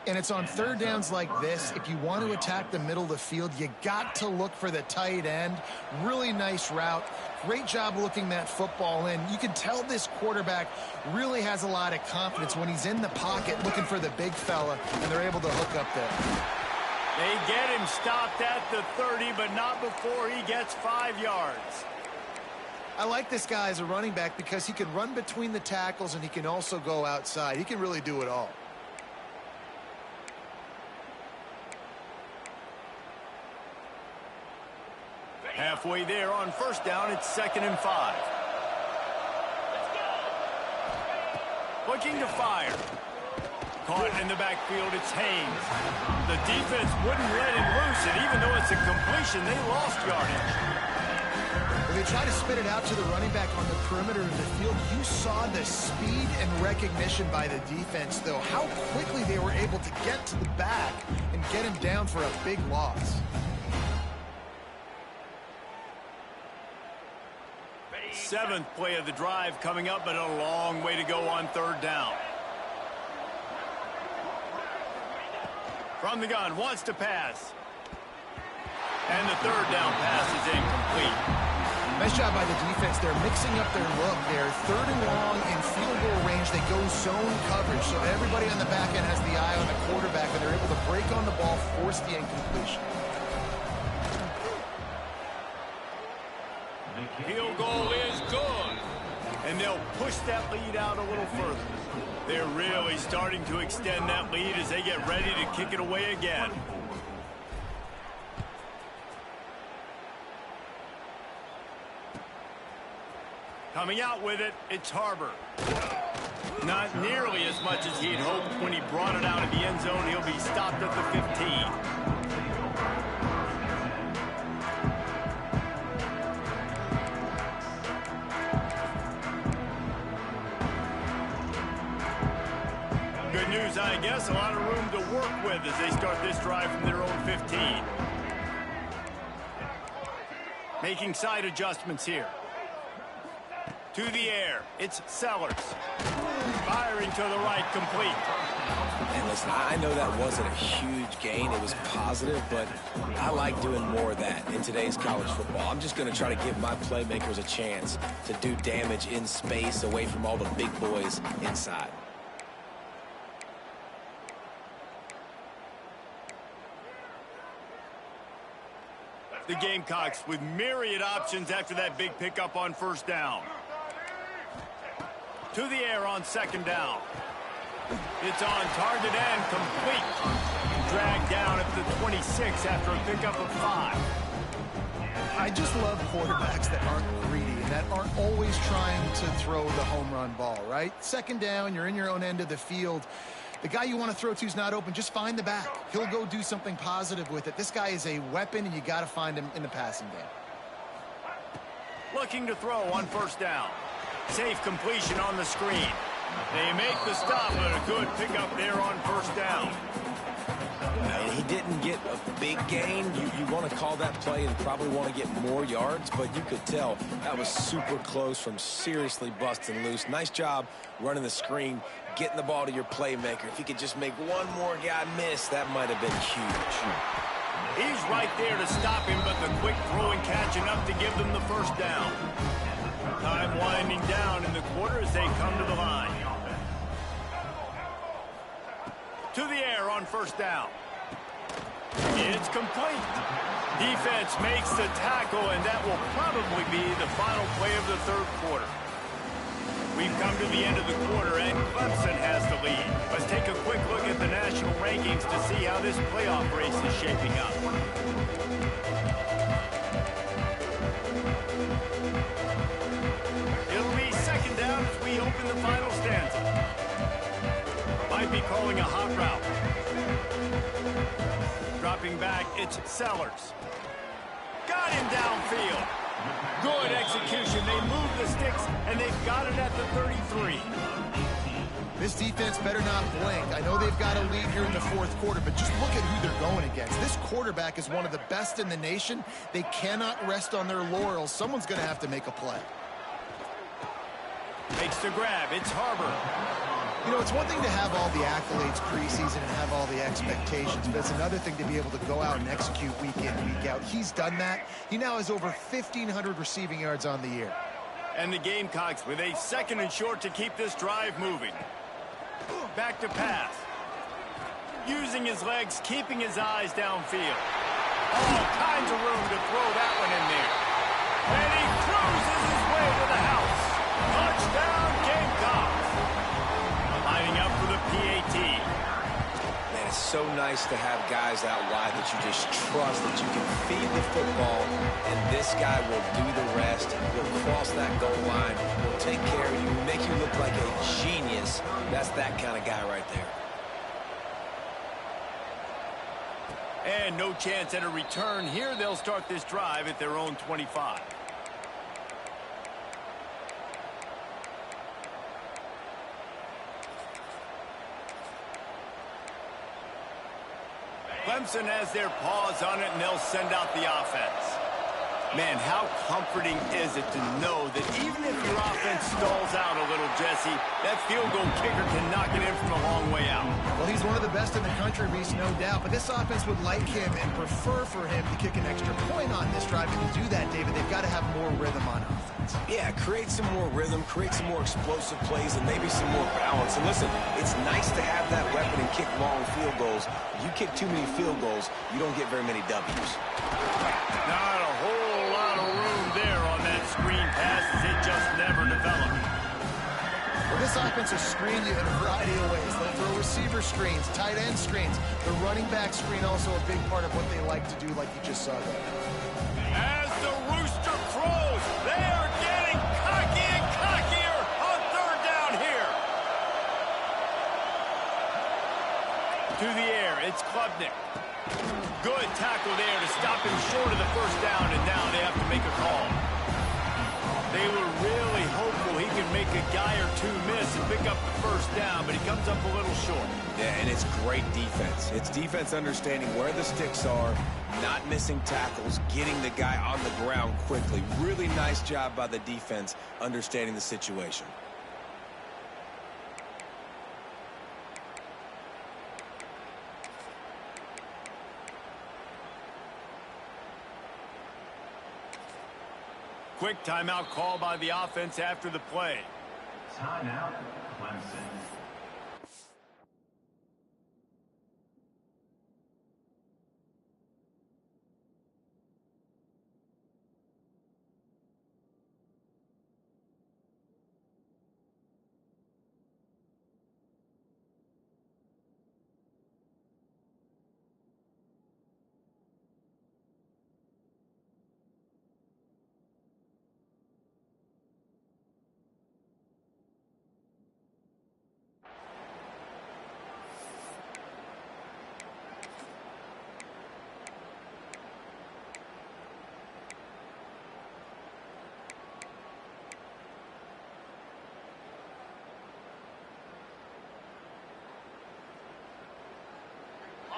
And it's on third downs like this. If you want to attack the middle of the field, you got to look for the tight end. Really nice route. Great job looking that football in. You can tell this quarterback really has a lot of confidence when he's in the pocket looking for the big fella, and they're able to hook up there. They get him stopped at the 30, but not before he gets 5 yards. I like this guy as a running back because he can run between the tackles and he can also go outside. He can really do it all. Halfway there on first down, it's second and 5. Looking to fire. Caught in the backfield, it's Haynes. The defense wouldn't let him loose, and even though it's a completion, they lost yardage. When they try to spit it out to the running back on the perimeter of the field, you saw the speed and recognition by the defense, though. How quickly they were able to get to the back and get him down for a big loss. 7th play of the drive coming up, but a long way to go on 3rd down. From the gun, wants to pass. And the 3rd down pass is incomplete. Nice job by the defense. They're mixing up their look. They're 3rd and long in field goal range. They go zone coverage, so everybody on the back end has the eye on the quarterback, and they're able to break on the ball, force the incompletion. Field goal is good. And they'll push that lead out a little further. They're really starting to extend that lead as they get ready to kick it away again. Coming out with it, it's Harbor. Not nearly as much as he'd hoped when he brought it out of the end zone. He'll be stopped at the 15. Good news, I guess. A lot of room to work with as they start this drive from their own 15. Making side adjustments here. To the air, it's Sellers. Firing to the right, complete. And listen, I know that wasn't a huge gain. It was positive, but I like doing more of that in today's college football. I'm just going to try to give my playmakers a chance to do damage in space away from all the big boys inside. The Gamecocks with myriad options after that big pickup on 1st down. To the air on 2nd down. It's on target and complete. Dragged down at the 26 after a pickup of 5. I just love quarterbacks that aren't greedy and that aren't always trying to throw the home run ball, right? 2nd down, you're in your own end of the field. The guy you want to throw to is not open. Just find the back. He'll go do something positive with it. This guy is a weapon, and you got to find him in the passing game. Looking to throw on 1st down. Safe completion on the screen. They make the stop, but a good pickup there on 1st down. And he didn't get a big gain. You want to call that play and probably want to get more yards, but you could tell that was super close from seriously busting loose. Nice job running the screen, getting the ball to your playmaker. If he could just make one more guy miss, that might have been huge. He's right there to stop him, but the quick throw and catch enough to give them the 1st down. Time winding down in the quarter as they come to the line. To the air on 1st down. It's complete. Defense makes the tackle, and that will probably be the final play of the 3rd quarter. We've come to the end of the quarter, and Clemson has the lead. Let's take a quick look at the national rankings to see how this playoff race is shaping up. It'll be 2nd down as we open the final stanza. Might be calling a hot route. Dropping back, it's Sellers. Got him downfield. Good execution. They move the sticks, and they've got it at the 33. This defense better not blink. I know they've got a lead here in the 4th quarter, but just look at who they're going against. This quarterback is one of the best in the nation. They cannot rest on their laurels. Someone's going to have to make a play. Makes the grab. It's Harbor. You know, it's one thing to have all the accolades preseason and have all the expectations, but it's another thing to be able to go out and execute week in, week out. He's done that. He now has over 1,500 receiving yards on the year. And the Gamecocks with a 2nd and short to keep this drive moving. Back to pass. Using his legs, keeping his eyes downfield. All kinds of room to throw that one in there. And he cruises his way to the house. Touchdown, Gamecocks. Lining up for the PAT. Man, it's so nice to have guys out wide that you just trust that you can feed the football, and this guy will do the rest. He'll cross that goal line. He'll take care of you, make you look like a genius. That's that kind of guy right there. And no chance at a return here. They'll start this drive at their own 25. Clemson has their paws on it, and they'll send out the offense. Man, how comforting is it to know that even if your offense stalls out a little, Jesse, that field goal kicker can knock it in from a long way out. Well, he's one of the best in the country, Reese, no doubt. But this offense would like him and prefer for him to kick an extra point on this drive. And to do that, David, they've got to have more rhythm on offense. Yeah, create some more rhythm, create some more explosive plays, and maybe some more balance. And listen, it's nice to have that weapon and kick long field goals. If you kick too many field goals, you don't get very many W's. Not a whole lot of room there on that screen pass as it just never developed. Well, this offense will screen you in a variety of ways. They'll throw receiver screens, tight end screens. The running back screen also a big part of what they like to do, like you just saw there. As the rooster crows, they are getting cocky and cockier on third down here. To the air, it's Klubnik. Good tackle there to stop him short of the first down, and now they have to make a call. They were really hopeful he could make a guy or two miss and pick up the first down, but he comes up a little short. Yeah, and it's great defense. It's defense understanding where the sticks are, not missing tackles, getting the guy on the ground quickly. Really nice job by the defense understanding the situation. Quick timeout call by the offense after the play. Timeout, Clemson.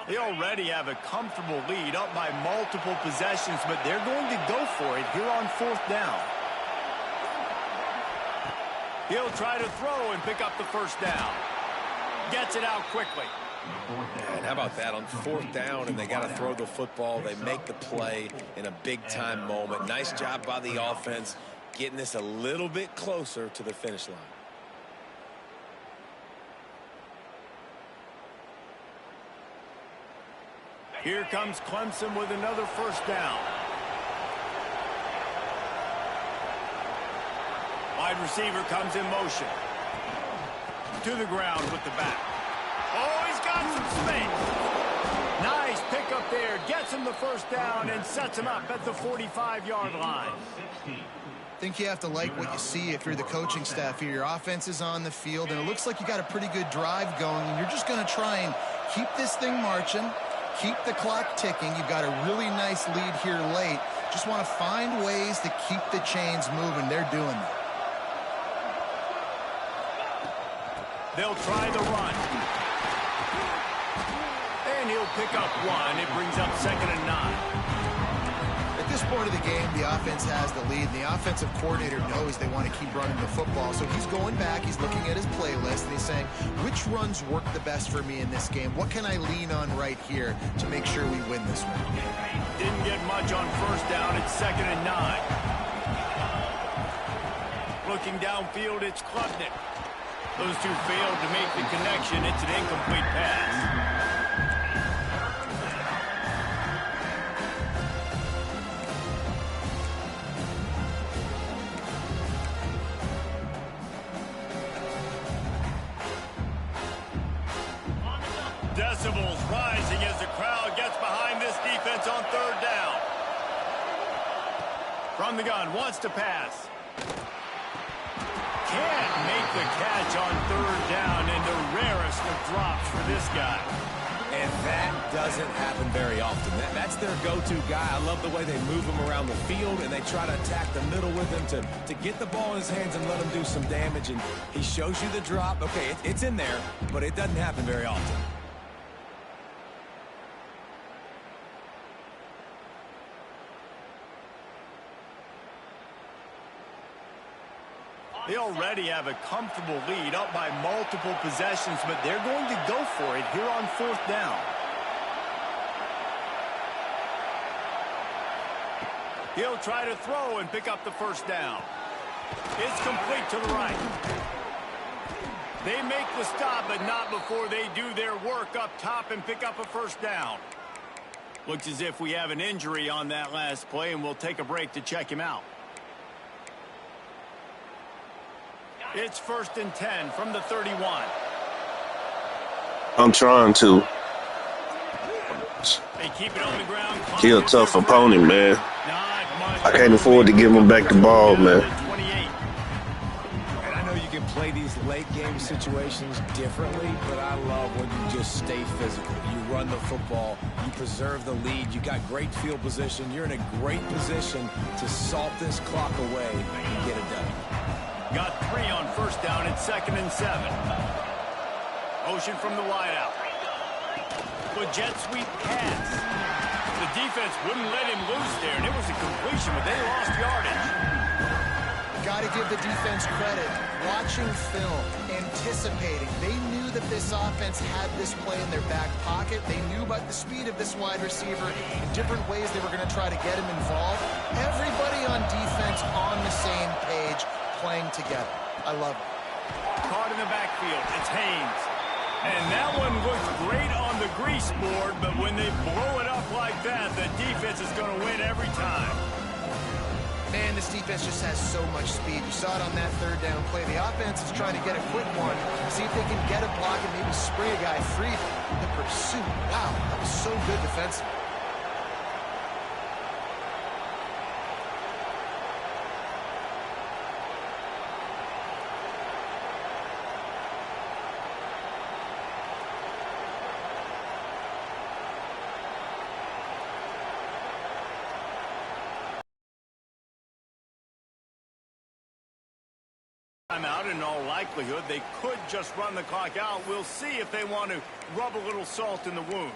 They already have a comfortable lead up by multiple possessions, but they're going to go for it here on fourth down. He'll try to throw and pick up the first down. Gets it out quickly. And how about that on fourth down, and they got to throw the football. They make the play in a big-time moment. Nice job by the offense, getting this a little bit closer to the finish line. Here comes Clemson with another first down. Wide receiver comes in motion. To the ground with the back. Oh, he's got some space. Nice pickup there. Gets him the first down and sets him up at the 45-yard line. I think you have to like what you see if you're the coaching staff here. Your offense is on the field, and it looks like you got a pretty good drive going, and you're just going to try and keep this thing marching. Keep the clock ticking. You've got a really nice lead here late. Just want to find ways to keep the chains moving. They're doing that. They'll try the run. And he'll pick up one. It brings up 2nd and 9. At this point of the game, the offense has the lead, and the offensive coordinator knows they want to keep running the football. So he's going back, he's looking at his playlist, and he's saying, which runs work the best for me in this game? What can I lean on right here to make sure we win this one? Didn't get much on first down. It's 2nd and 9. Looking downfield, it's Klubnik. Those two failed to make the connection. It's an incomplete pass. Decibels rising as the crowd gets behind this defense on third down. From the gun, wants to pass. Can't make the catch on third down, and the rarest of drops for this guy. And that doesn't happen very often. That's their go-to guy. I love the way they move him around the field, and they try to attack the middle with him to get the ball in his hands and let him do some damage. And he shows you the drop. Okay, it's in there, but it doesn't happen very often. They already have a comfortable lead up by multiple possessions, but they're going to go for it here on 4th down. He'll try to throw and pick up the 1st down. It's complete to the right. They make the stop, but not before they do their work up top and pick up a 1st down. Looks as if we have an injury on that last play, and we'll take a break to check him out. It's 1st and 10 from the 31. I'm trying to. They keep it on the ground. He a tough opponent, man. I can't afford to give him back the ball, man. And I know you can play these late game situations differently, but I love when you just stay physical. You run the football, you preserve the lead, you got great field position, you're in a great position to salt this clock away and get it done. Got 3 on 1st down. It's 2nd and 7. Motion from the wideout. The jet sweep pass. The defense wouldn't let him loose there, and it was a completion, but they lost yardage. Got to give the defense credit. Watching film, anticipating. They knew that this offense had this play in their back pocket. They knew about the speed of this wide receiver and different ways they were going to try to get him involved. Everybody on defense on the same page, playing together. I love it. Caught in the backfield. It's Haynes. And that one looks great on the grease board, but when they blow it up like that, the defense is going to win every time. Man, this defense just has so much speed. You saw it on that 3rd down play. The offense is trying to get a quick one, see if they can get a block and maybe spray a guy free. The pursuit, wow, that was so good defensively. Out in all likelihood, they could just run the clock out. We'll see if they want to rub a little salt in the wound.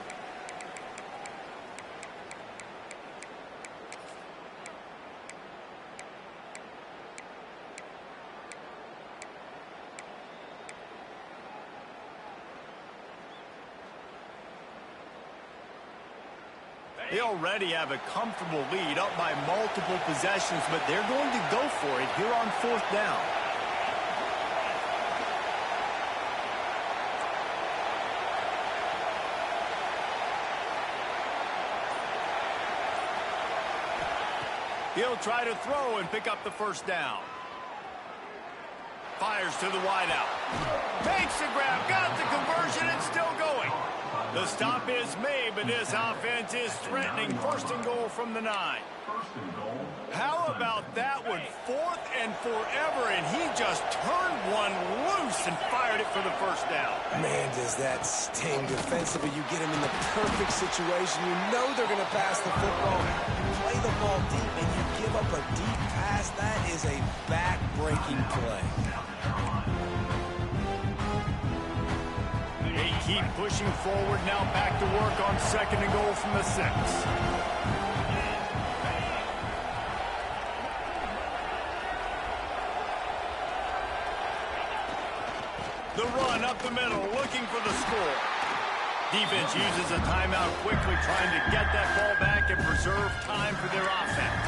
They already have a comfortable lead up by multiple possessions, but they're going to go for it here on 4th down. He'll try to throw and pick up the 1st down. Fires to the wideout. Takes the grab, got the conversion, and still going. The stop is made, but this offense is threatening 1st and goal from the 9. How about that one? 4th and forever, and he just turned one loose and fired it for the 1st down. Man, does that sting defensively. You get him in the perfect situation. You know they're going to pass the football. You play the ball deep, and you give up a deep pass. That is a back-breaking play. They keep pushing forward, now back to work on 2nd and goal from the 6. The run up the middle, looking for the score. Defense uses a timeout quickly, trying to get that ball back and preserve time for their offense.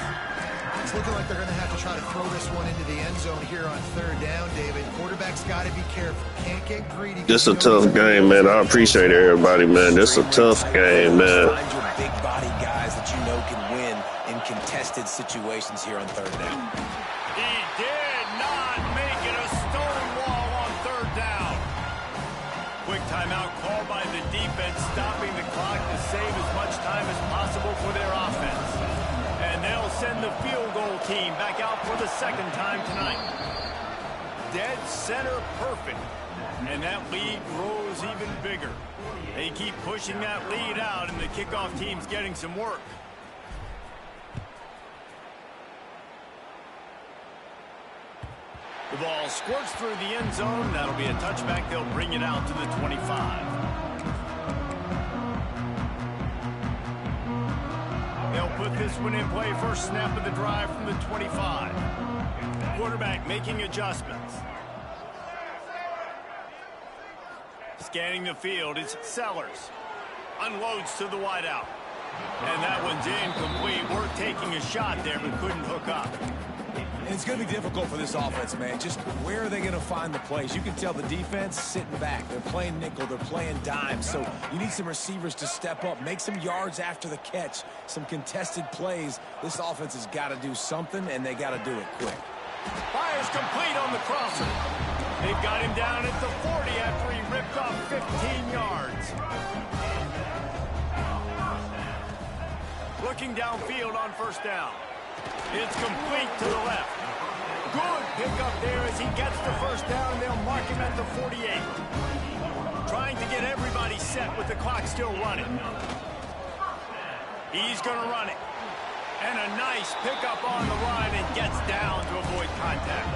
It's looking like they're going to have to try to throw this one into the end zone here on 3rd down, David. Quarterback's got to be careful. Can't get greedy. This a tough game, man. I appreciate everybody, man. This a tough game, man. Find your big body guys that you know can win in contested situations here on 3rd down. He did not make it a stone wall on 3rd down. Quick timeout called by the defense, stopping the clock to save as much time as possible for their offense. And they'll send the field goal team back out for the 2nd time tonight. Dead center perfect. And that lead grows even bigger. They keep pushing that lead out, and the kickoff team's getting some work. The ball squirts through the end zone. That'll be a touchback. They'll bring it out to the 25. They'll put this one in play. First snap of the drive from the 25. Quarterback making adjustments. Scanning the field, it's Sellers. Unloads to the wideout. And that one's incomplete. Worth taking a shot there, but couldn't hook up. And it's going to be difficult for this offense, man. Just where are they going to find the plays? You can tell the defense sitting back. They're playing nickel. They're playing dime. So you need some receivers to step up, make some yards after the catch, some contested plays. This offense has got to do something, and they got to do it quick. Fires complete on the crosser. They've got him down at the 40 after he ripped off 15 yards. Looking downfield on first down. It's complete to the left. Good pickup there as he gets the first down, and they'll mark him at the 48. Trying to get everybody set with the clock still running. He's going to run it. And a nice pickup on the line and gets down to avoid contact.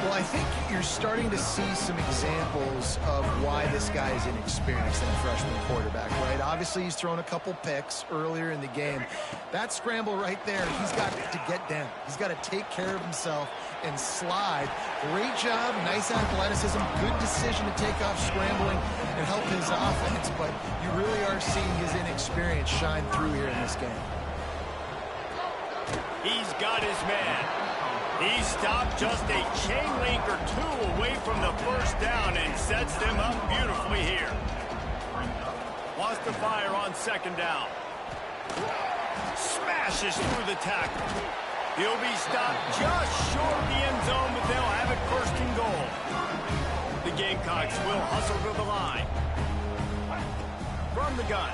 Well, I think you're starting to see some examples of why this guy is inexperienced in a freshman quarterback, right? Obviously, he's thrown a couple picks earlier in the game. That scramble right there, he's got to get down. He's got to take care of himself and slide. Great job, nice athleticism, good decision to take off scrambling and help his offense, but you really are seeing his inexperience shine through here in this game. He's got his man. He stopped just a chain link or two away from the first down and sets them up beautifully here. Wants to fire on second down. Smashes through the tackle. He'll be stopped just short of the end zone, but they'll have it first and goal. The Gamecocks will hustle to the line. From the gun.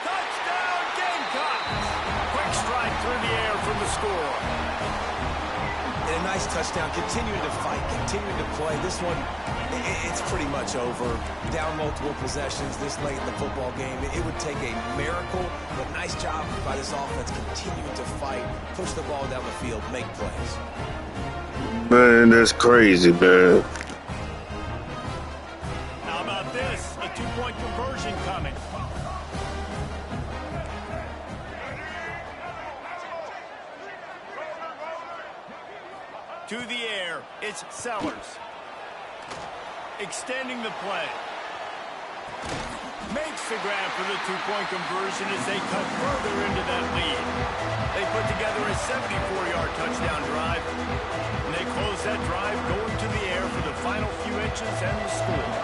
Touchdown Gamecocks! Quick strike through the air from the score. And a nice touchdown, continuing to fight, continuing to play. This one, it's pretty much over. Down multiple possessions this late in the football game. It would take a miracle, but nice job by this offense continuing to fight, push the ball down the field, make plays. Man, that's crazy, man. How about this? A two-point conversion coming. To the air, it's Sellers. Extending the play. Makes the grab for the two-point conversion as they cut further into that lead. They put together a 74-yard touchdown drive. And they close that drive going to the air for the final few inches and the score.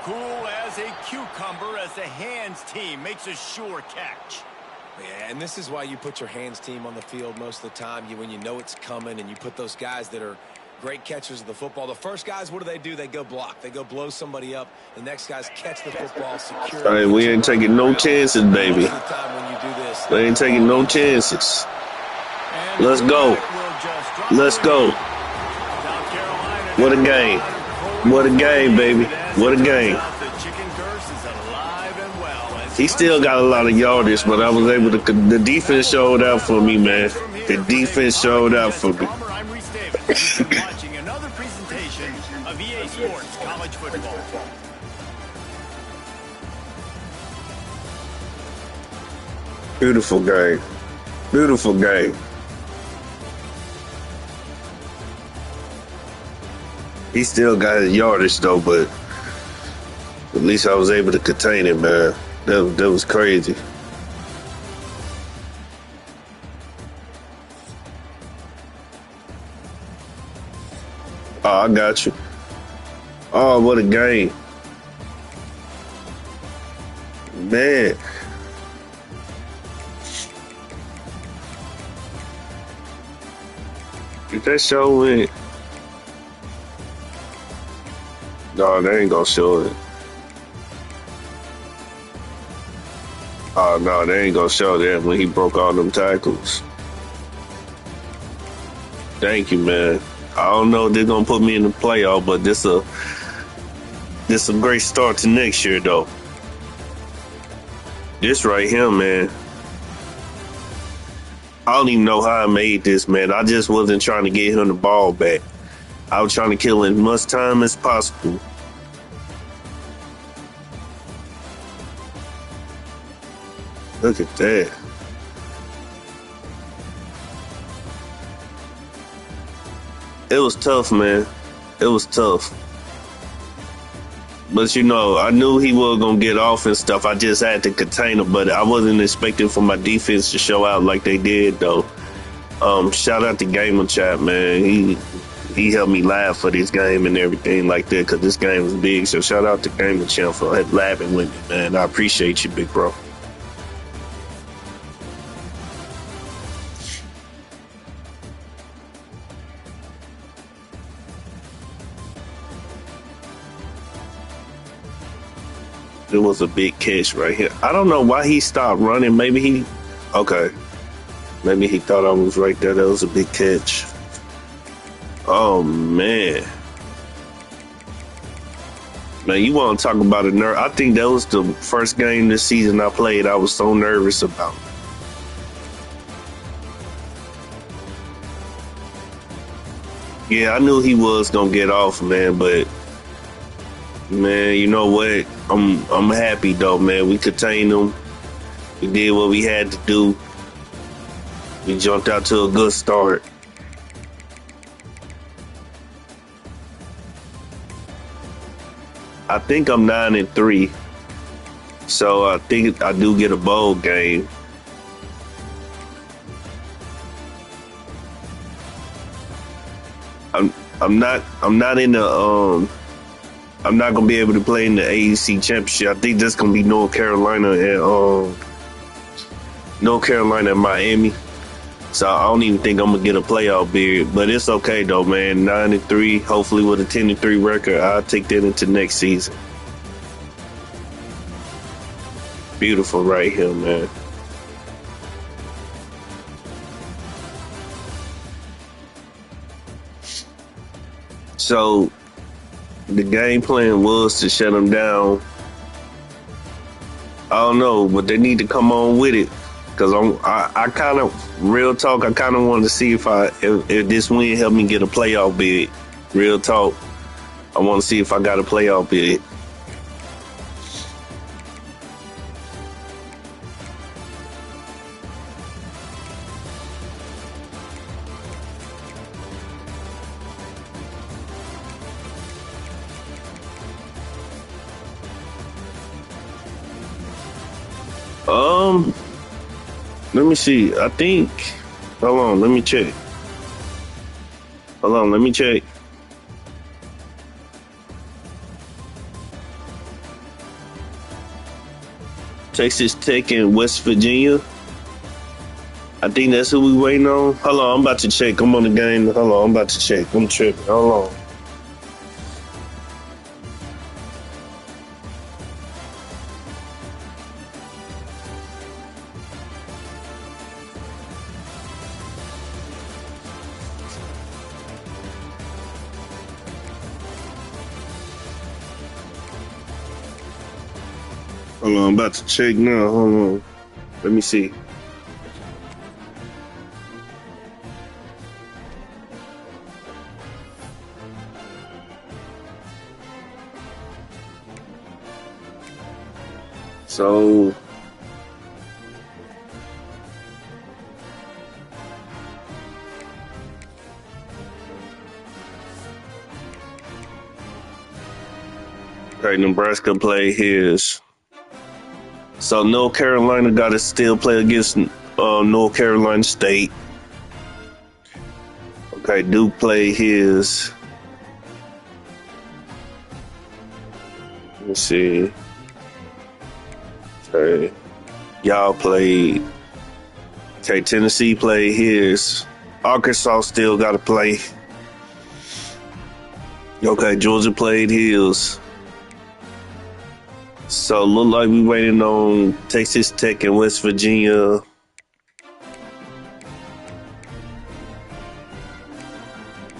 Cool as a cucumber as the hands team makes a sure catch. Yeah, and this is why you put your hands team on the field most of the time. When you know it's coming, and you put those guys that are great catchers of the football. The first guys, what do? They go block. They go blow somebody up. The next guys catch the football, secure. Hey, we ain't taking no chances, baby. Most of the time when you do this, They ain't taking no chances. Let's go. Let's go. What a game. What a game, baby. What a game. He still got a lot of yardage, but I was able to. The defense showed out for me, man. The defense showed out for me. Watching another presentation of EA Sports College Football. Beautiful game. Beautiful game. He still got his yardage, though, but at least I was able to contain it, man. That was crazy. Oh, I got you. Oh, what a game. Man. Did that show it? No, they ain't gonna show it. Oh, no, they ain't gonna show that when he broke all them tackles. Thank you, man. I don't know if they're gonna put me in the playoff, but this a great start to next year, though. This right here, man. I don't even know how I made this, man. I just wasn't trying to get him the ball back. I was trying to kill as much time as possible Look at that. It was tough, man. It was tough. But, you know, I knew he was going to get off and stuff. I just had to contain him, but I wasn't expecting for my defense to show out like they did, though. Shout out to Gamer Chat, man. He helped me laugh for this game and everything like that because this game was big. So shout out to Gamer Chat for laughing with me, man. I appreciate you, big bro. It was a big catch right here. I don't know why he stopped running. Maybe he thought I was right there. That was a big catch. Oh, man. Man, you want to talk about a nerve? I think that was the first game this season I played I was so nervous about. Yeah, I knew he was going to get off, man, but man, you know what? I'm happy though, man. We contained them. We did what we had to do. We jumped out to a good start. I think I'm 9-3. So I think I do get a bowl game. I'm not in the I'm not gonna be able to play in the AAC championship. I think that's gonna be North Carolina and Miami. So I don't even think I'm gonna get a playoff bid. But it's okay though, man. 9-3, hopefully with a 10-3 record. I'll take that into next season. Beautiful right here, man. So the game plan was to shut them down. I don't know, but they need to come on with it. Cause I kind of, real talk, I kind of wanted to see if this win helped me get a playoff bid. Real talk, I want to see if I got a playoff bid. Let me see. I think. Hold on. Let me check. Texas Tech and West Virginia. I think that's who we waiting on. Hold on. I'm about to check. I'm on the game. Hold on. I'm about to check. I'm tripping. Hold on. Hold on, I'm about to check now. Hold on. Let me see. So okay, Nebraska played his. So North Carolina got to still play against North Carolina State. Okay, Duke played his. Let's see. Okay, y'all played. Okay, Tennessee played his. Arkansas still got to play. Okay, Georgia played his. So look like we waiting on Texas Tech and West Virginia.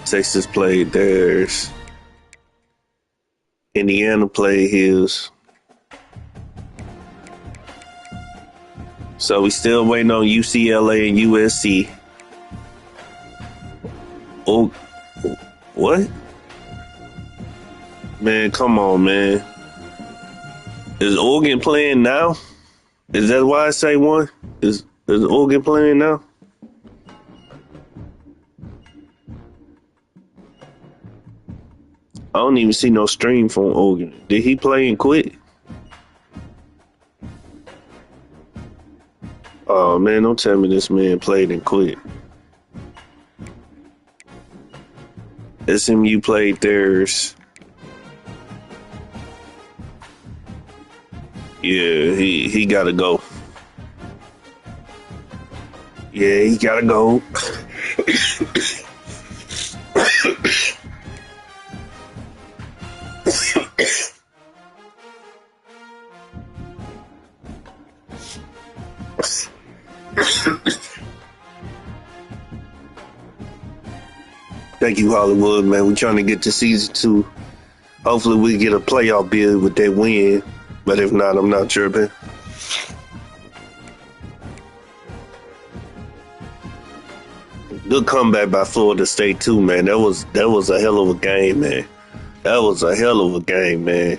Texas played theirs. Indiana played his. So we still waiting on UCLA and USC. Oh, what? Man, come on, man. Is Oregon playing now? Is that why I say one? Is Oregon playing now? I don't even see no stream from Oregon. Did he play and quit? Oh man, don't tell me this man played and quit. SMU played theirs. Yeah, he gotta go. Yeah, he gotta go. Thank you, Hollywood, man. We're trying to get to season 2. Hopefully we get a playoff bid with that win. But if not, I'm not tripping. Good comeback by Florida State too, man. That was a hell of a game, man. That was a hell of a game, man.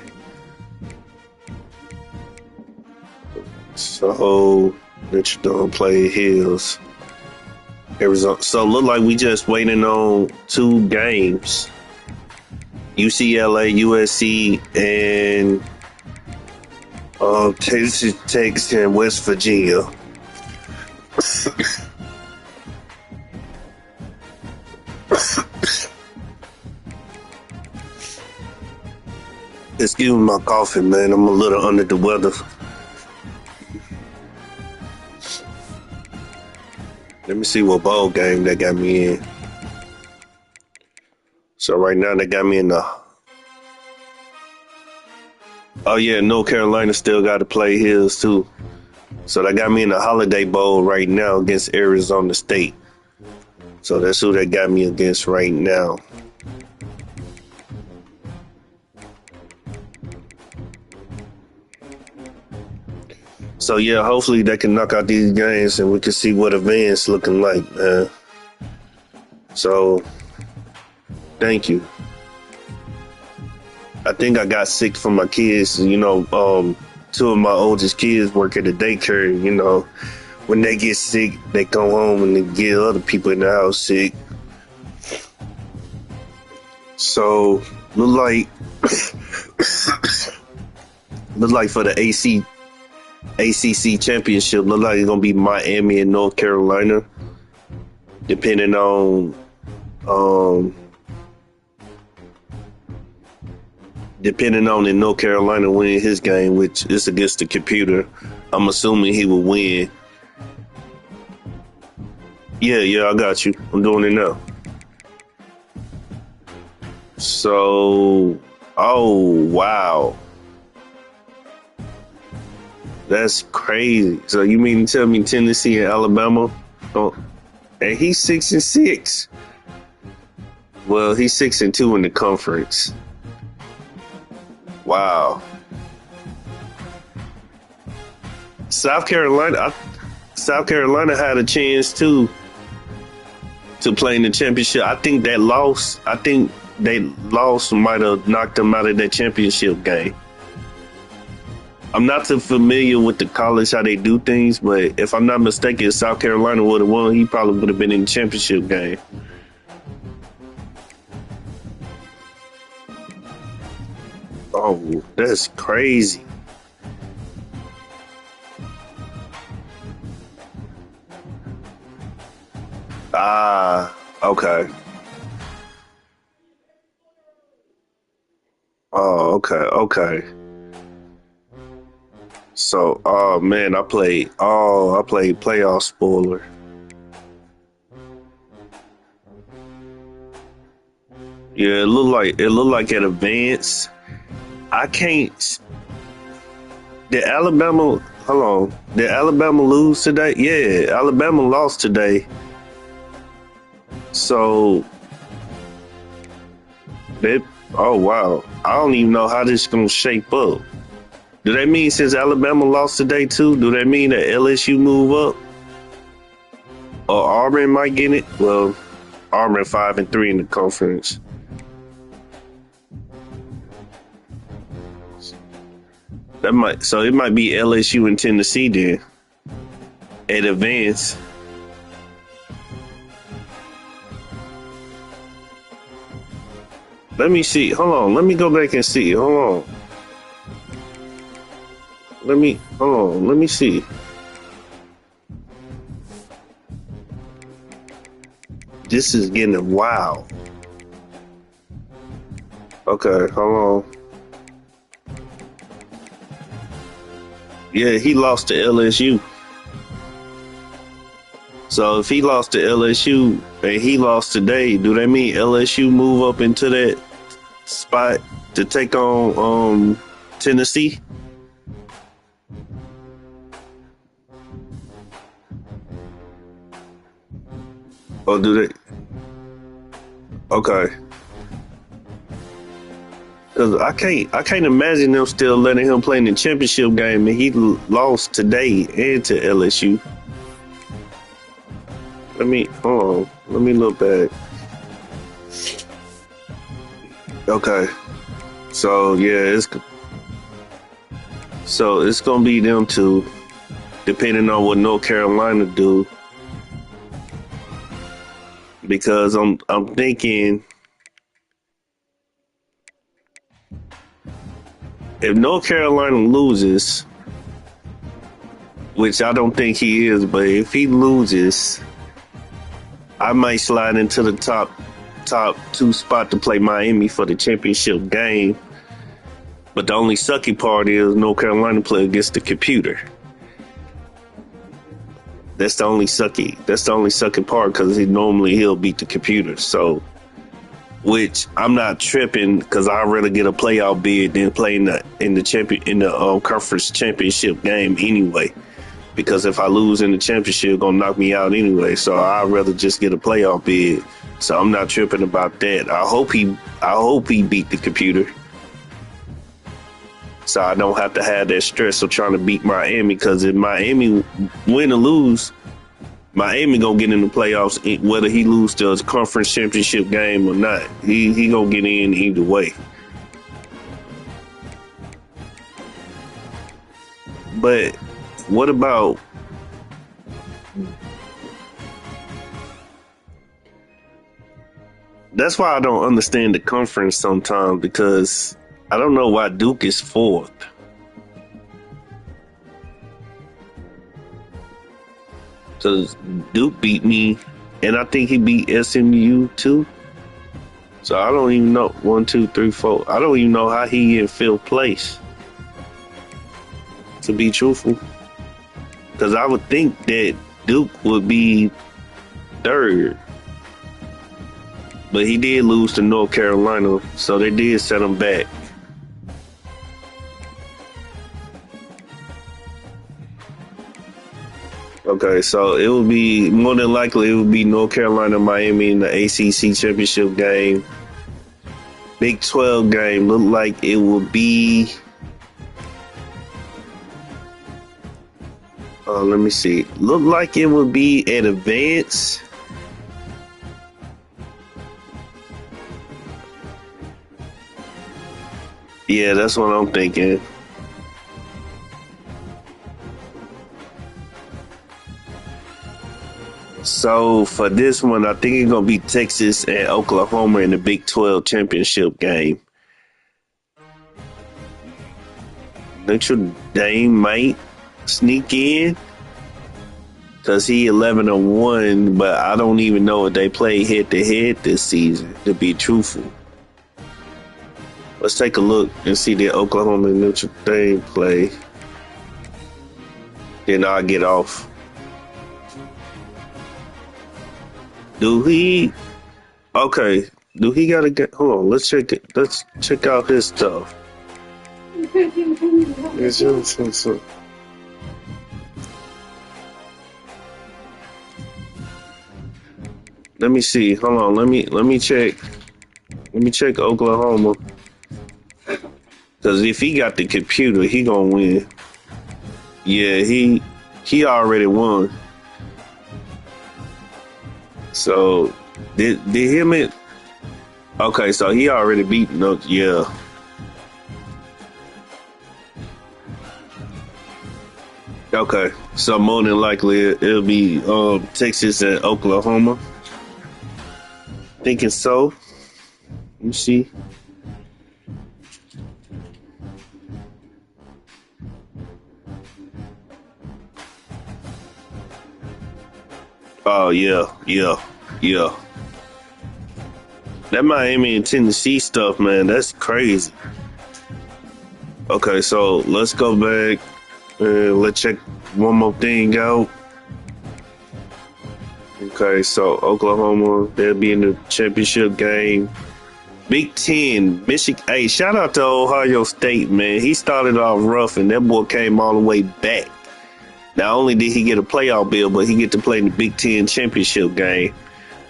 So Mitch don't play Hills. Arizona. So look like we just waiting on 2 games. UCLA, USC, and Texas Tech and West Virginia. Excuse my coughing, man. I'm a little under the weather. Let me see what bowl game they got me in. So right now they got me in the... Oh yeah, North Carolina still got to play his too. So they got me in the Holiday Bowl right now against Arizona State. So that's who they got me against right now. So yeah, hopefully they can knock out these games and we can see what advance looking like, man. So thank you. I think I got sick from my kids. You know, 2 of my oldest kids work at a daycare. You know, when they get sick, they come home and they get other people in the house sick. So look like for the ACC championship, look like it's gonna be Miami and North Carolina, depending on if North Carolina win his game, which is against the computer. I'm assuming he will win. Yeah, I got you. I'm doing it now. So, oh wow. That's crazy. So you mean to tell me Tennessee and Alabama? Oh, and he's 6-6. Well, he's 6-2 in the conference. Wow. South Carolina had a chance to play in the championship. I think they lost might have knocked them out of that championship game. I'm not too familiar with the college, how they do things, but if I'm not mistaken, if South Carolina would have won, he probably would have been in the championship game. Oh, that's crazy. Okay. Oh, okay. So, oh man, I played playoff spoiler. Yeah, it looked like an advance. I can't. Did Alabama? Hold on. Did Alabama lose today? Yeah, Alabama lost today. So, oh wow, I don't even know how this is gonna shape up. Do that mean since Alabama lost today too? Do that mean that LSU move up, or Auburn might get it? Well, Auburn 5-3 in the conference. So it might be LSU and Tennessee then at advance. Let me see. Hold on. Let me go back and see. Hold on. Let me see. This is getting wild. Okay, hold on. Yeah, he lost to LSU. So if he lost to LSU and he lost today, do that mean LSU move up into that spot to take on Tennessee? Or do they? Okay. Cause I can't imagine them still letting him play in the championship game, and he lost today and to LSU. Hold on. Let me look back. Okay. So yeah, it's gonna be them two, depending on what North Carolina do. Because I'm thinking if North Carolina loses, which I don't think he is, but if he loses, I might slide into the top two spot to play Miami for the championship game. But the only sucky part is North Carolina play against the computer. That's the only sucky part, because he'll beat the computer. So, which I'm not tripping, because I'd rather get a playoff bid than play in the conference championship game anyway. Because if I lose in the championship, it's gonna knock me out anyway. So I'd rather just get a playoff bid. So I'm not tripping about that. I hope he beat the computer, so I don't have to have that stress of trying to beat Miami. Because if Miami win or lose, Miami gonna get in the playoffs whether he lose to a conference championship game or not. He gonna get in either way. But what about that's why I don't understand the conference sometimes, because I don't know why Duke is fourth. Because Duke beat me, and I think he beat SMU too. So I don't even know. 1, 2, 3, 4. I don't even know how he in fifth place, to be truthful. Because I would think that Duke would be third. But he did lose to North Carolina, so they did set him back. Okay, so it would be more than likely North Carolina, Miami in the ACC championship game. Big 12 game looked like it would be. Let me see. Looked like it would be at advance. Yeah, that's what I'm thinking. So for this one, I think it's going to be Texas and Oklahoma in the Big 12 championship game. Notre Dame might sneak in because he 11-1, but I don't even know if they play head-to-head this season, to be truthful. Let's take a look and see the Oklahoma and Notre Dame play. Then I'll get off. Do he gotta get, hold on, let's check out his stuff. Let me see. Hold on, let me check Oklahoma. Cause if he got the computer, he gonna win. Yeah, he already won. So did him it? Okay, so he already beat no. Yeah. Okay, so more than likely it'll be Texas and Oklahoma. Thinking so. Let me see. Oh yeah. That Miami and Tennessee stuff, man, that's crazy. Okay, so let's go back and let's check one more thing out. Okay, so Oklahoma, they'll be in the championship game. Big Ten, Michigan. Hey, shout out to Ohio State, man. He started off rough, and that boy came all the way back. Not only did he get a playoff bid, but he get to play in the Big Ten championship game.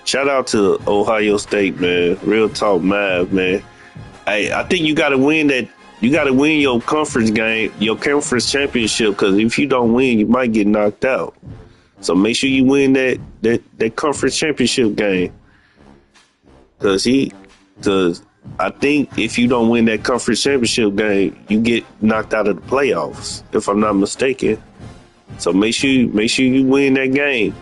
Shout out to Ohio State, man. Real talk, man. Hey, I think you got to win that. You got to win your conference game, your conference championship, because if you don't win, you might get knocked out. So make sure you win that conference championship game. Because I think if you don't win that conference championship game, you get knocked out of the playoffs, if I'm not mistaken. So make sure you win that game.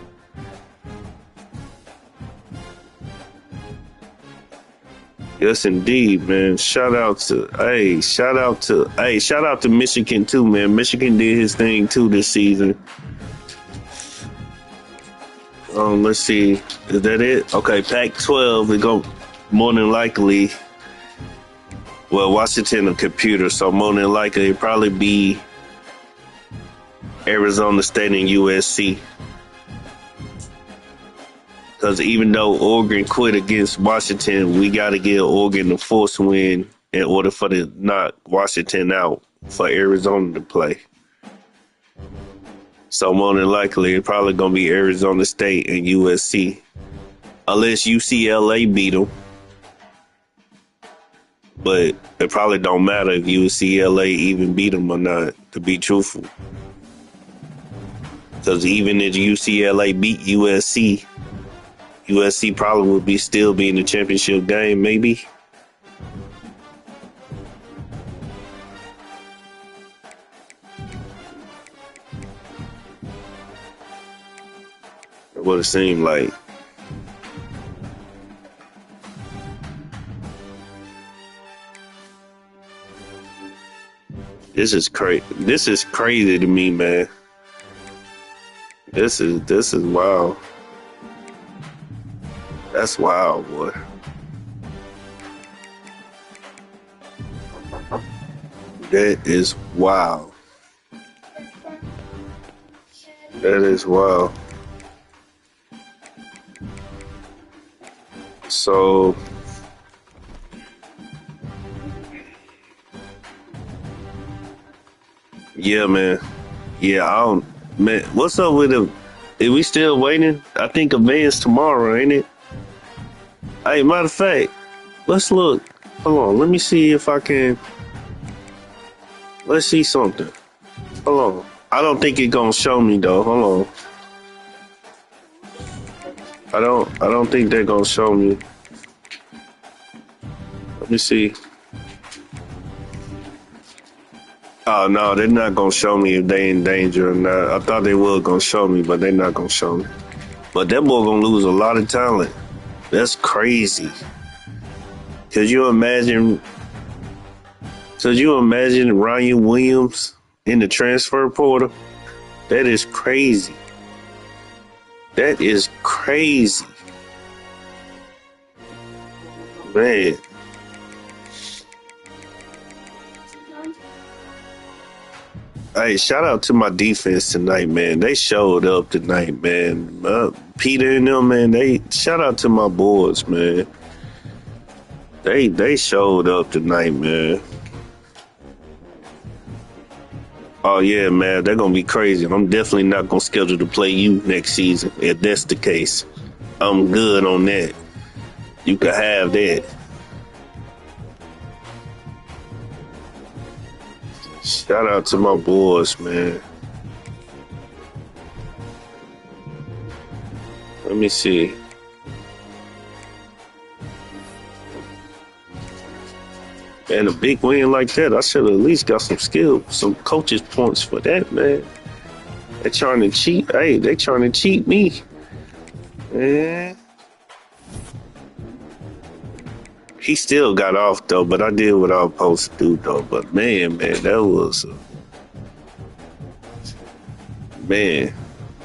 Yes, indeed, man. Shout out to Michigan too, man. Michigan did his thing too this season. Let's see. Is that it? Okay, Pac-12 is going more than likely. Well, Washington a computer, so more than likely it'll probably be Arizona State and USC. Because even though Oregon quit against Washington, we got to give Oregon the force win in order for to knock Washington out for Arizona to play. So more than likely, it's probably going to be Arizona State and USC. Unless UCLA beat them. But it probably don't matter if UCLA even beat them or not, to be truthful. Because even if UCLA beat USC, USC probably would still be in the championship game, maybe. What it seemed like. This is crazy. This is crazy to me, man. This is wild. That's wild, boy. That is wild. That is wild. So, yeah, man. Yeah, man, what's up with him? Is we still waiting? I think advance tomorrow, ain't it? Hey, matter of fact, let's look. Hold on, let me see if I can. Let's see something. Hold on. I don't think it's gonna show me though. Hold on. I don't think they're gonna show me. Let me see. Oh no, they're not gonna show me if they in danger or not. I thought they were gonna show me, but they're not gonna show me. But that boy gonna lose a lot of talent. That's crazy. Could you imagine Ryan Williams in the transfer portal? That is crazy. That is crazy. Man. Hey, shout out to my defense tonight, man. They showed up tonight, man. Peter and them, man, shout out to my boys, man. They showed up tonight, man. Oh yeah, man, they're gonna be crazy. I'm definitely not gonna schedule to play you next season. If that's the case, I'm good on that. You can have that. Shout out to my boys, man. Let me see. And a big win like that, I should have at least got some skill, some coaches points for that, man. They trying to cheat. Hey, they trying to cheat me. Yeah. He still got off though, but I did what I was supposed to do though. But man, that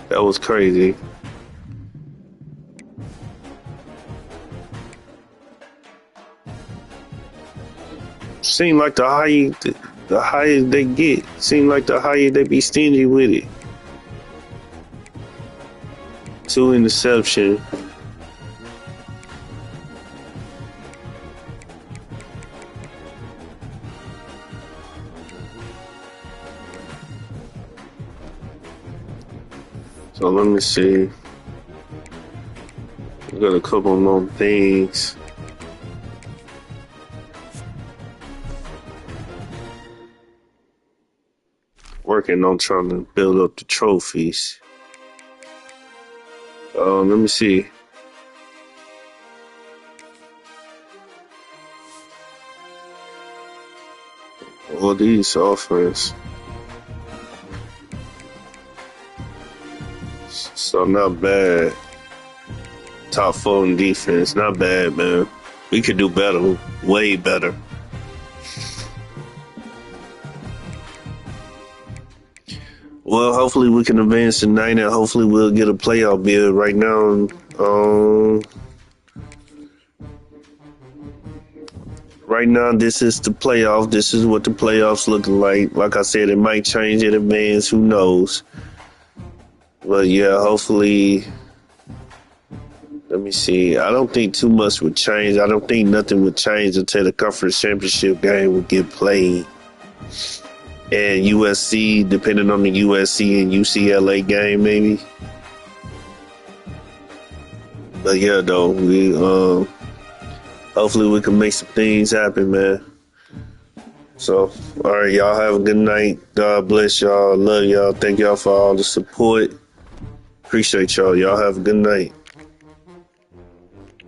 was crazy. Seem like the higher they get, seem like the higher they be stingy with it. 2 interceptions. So let me see. We got a couple more things. Working on trying to build up the trophies. Let me see. All these offense. So not bad. Top 4 in defense. Not bad, man. We could do better. Way better. Well, hopefully we can advance tonight, and hopefully we'll get a playoff bid. Right now, this is the playoff. This is what the playoffs looking like. Like I said, it might change in advance. Who knows? But yeah, hopefully. Let me see. I don't think too much would change. I don't think nothing would change until the conference championship game would get played. And USC, depending on the USC and UCLA game, maybe. But yeah, though, we hopefully we can make some things happen, man. So, all right, y'all have a good night. God bless y'all. Love y'all. Thank y'all for all the support. Appreciate y'all. Y'all have a good night.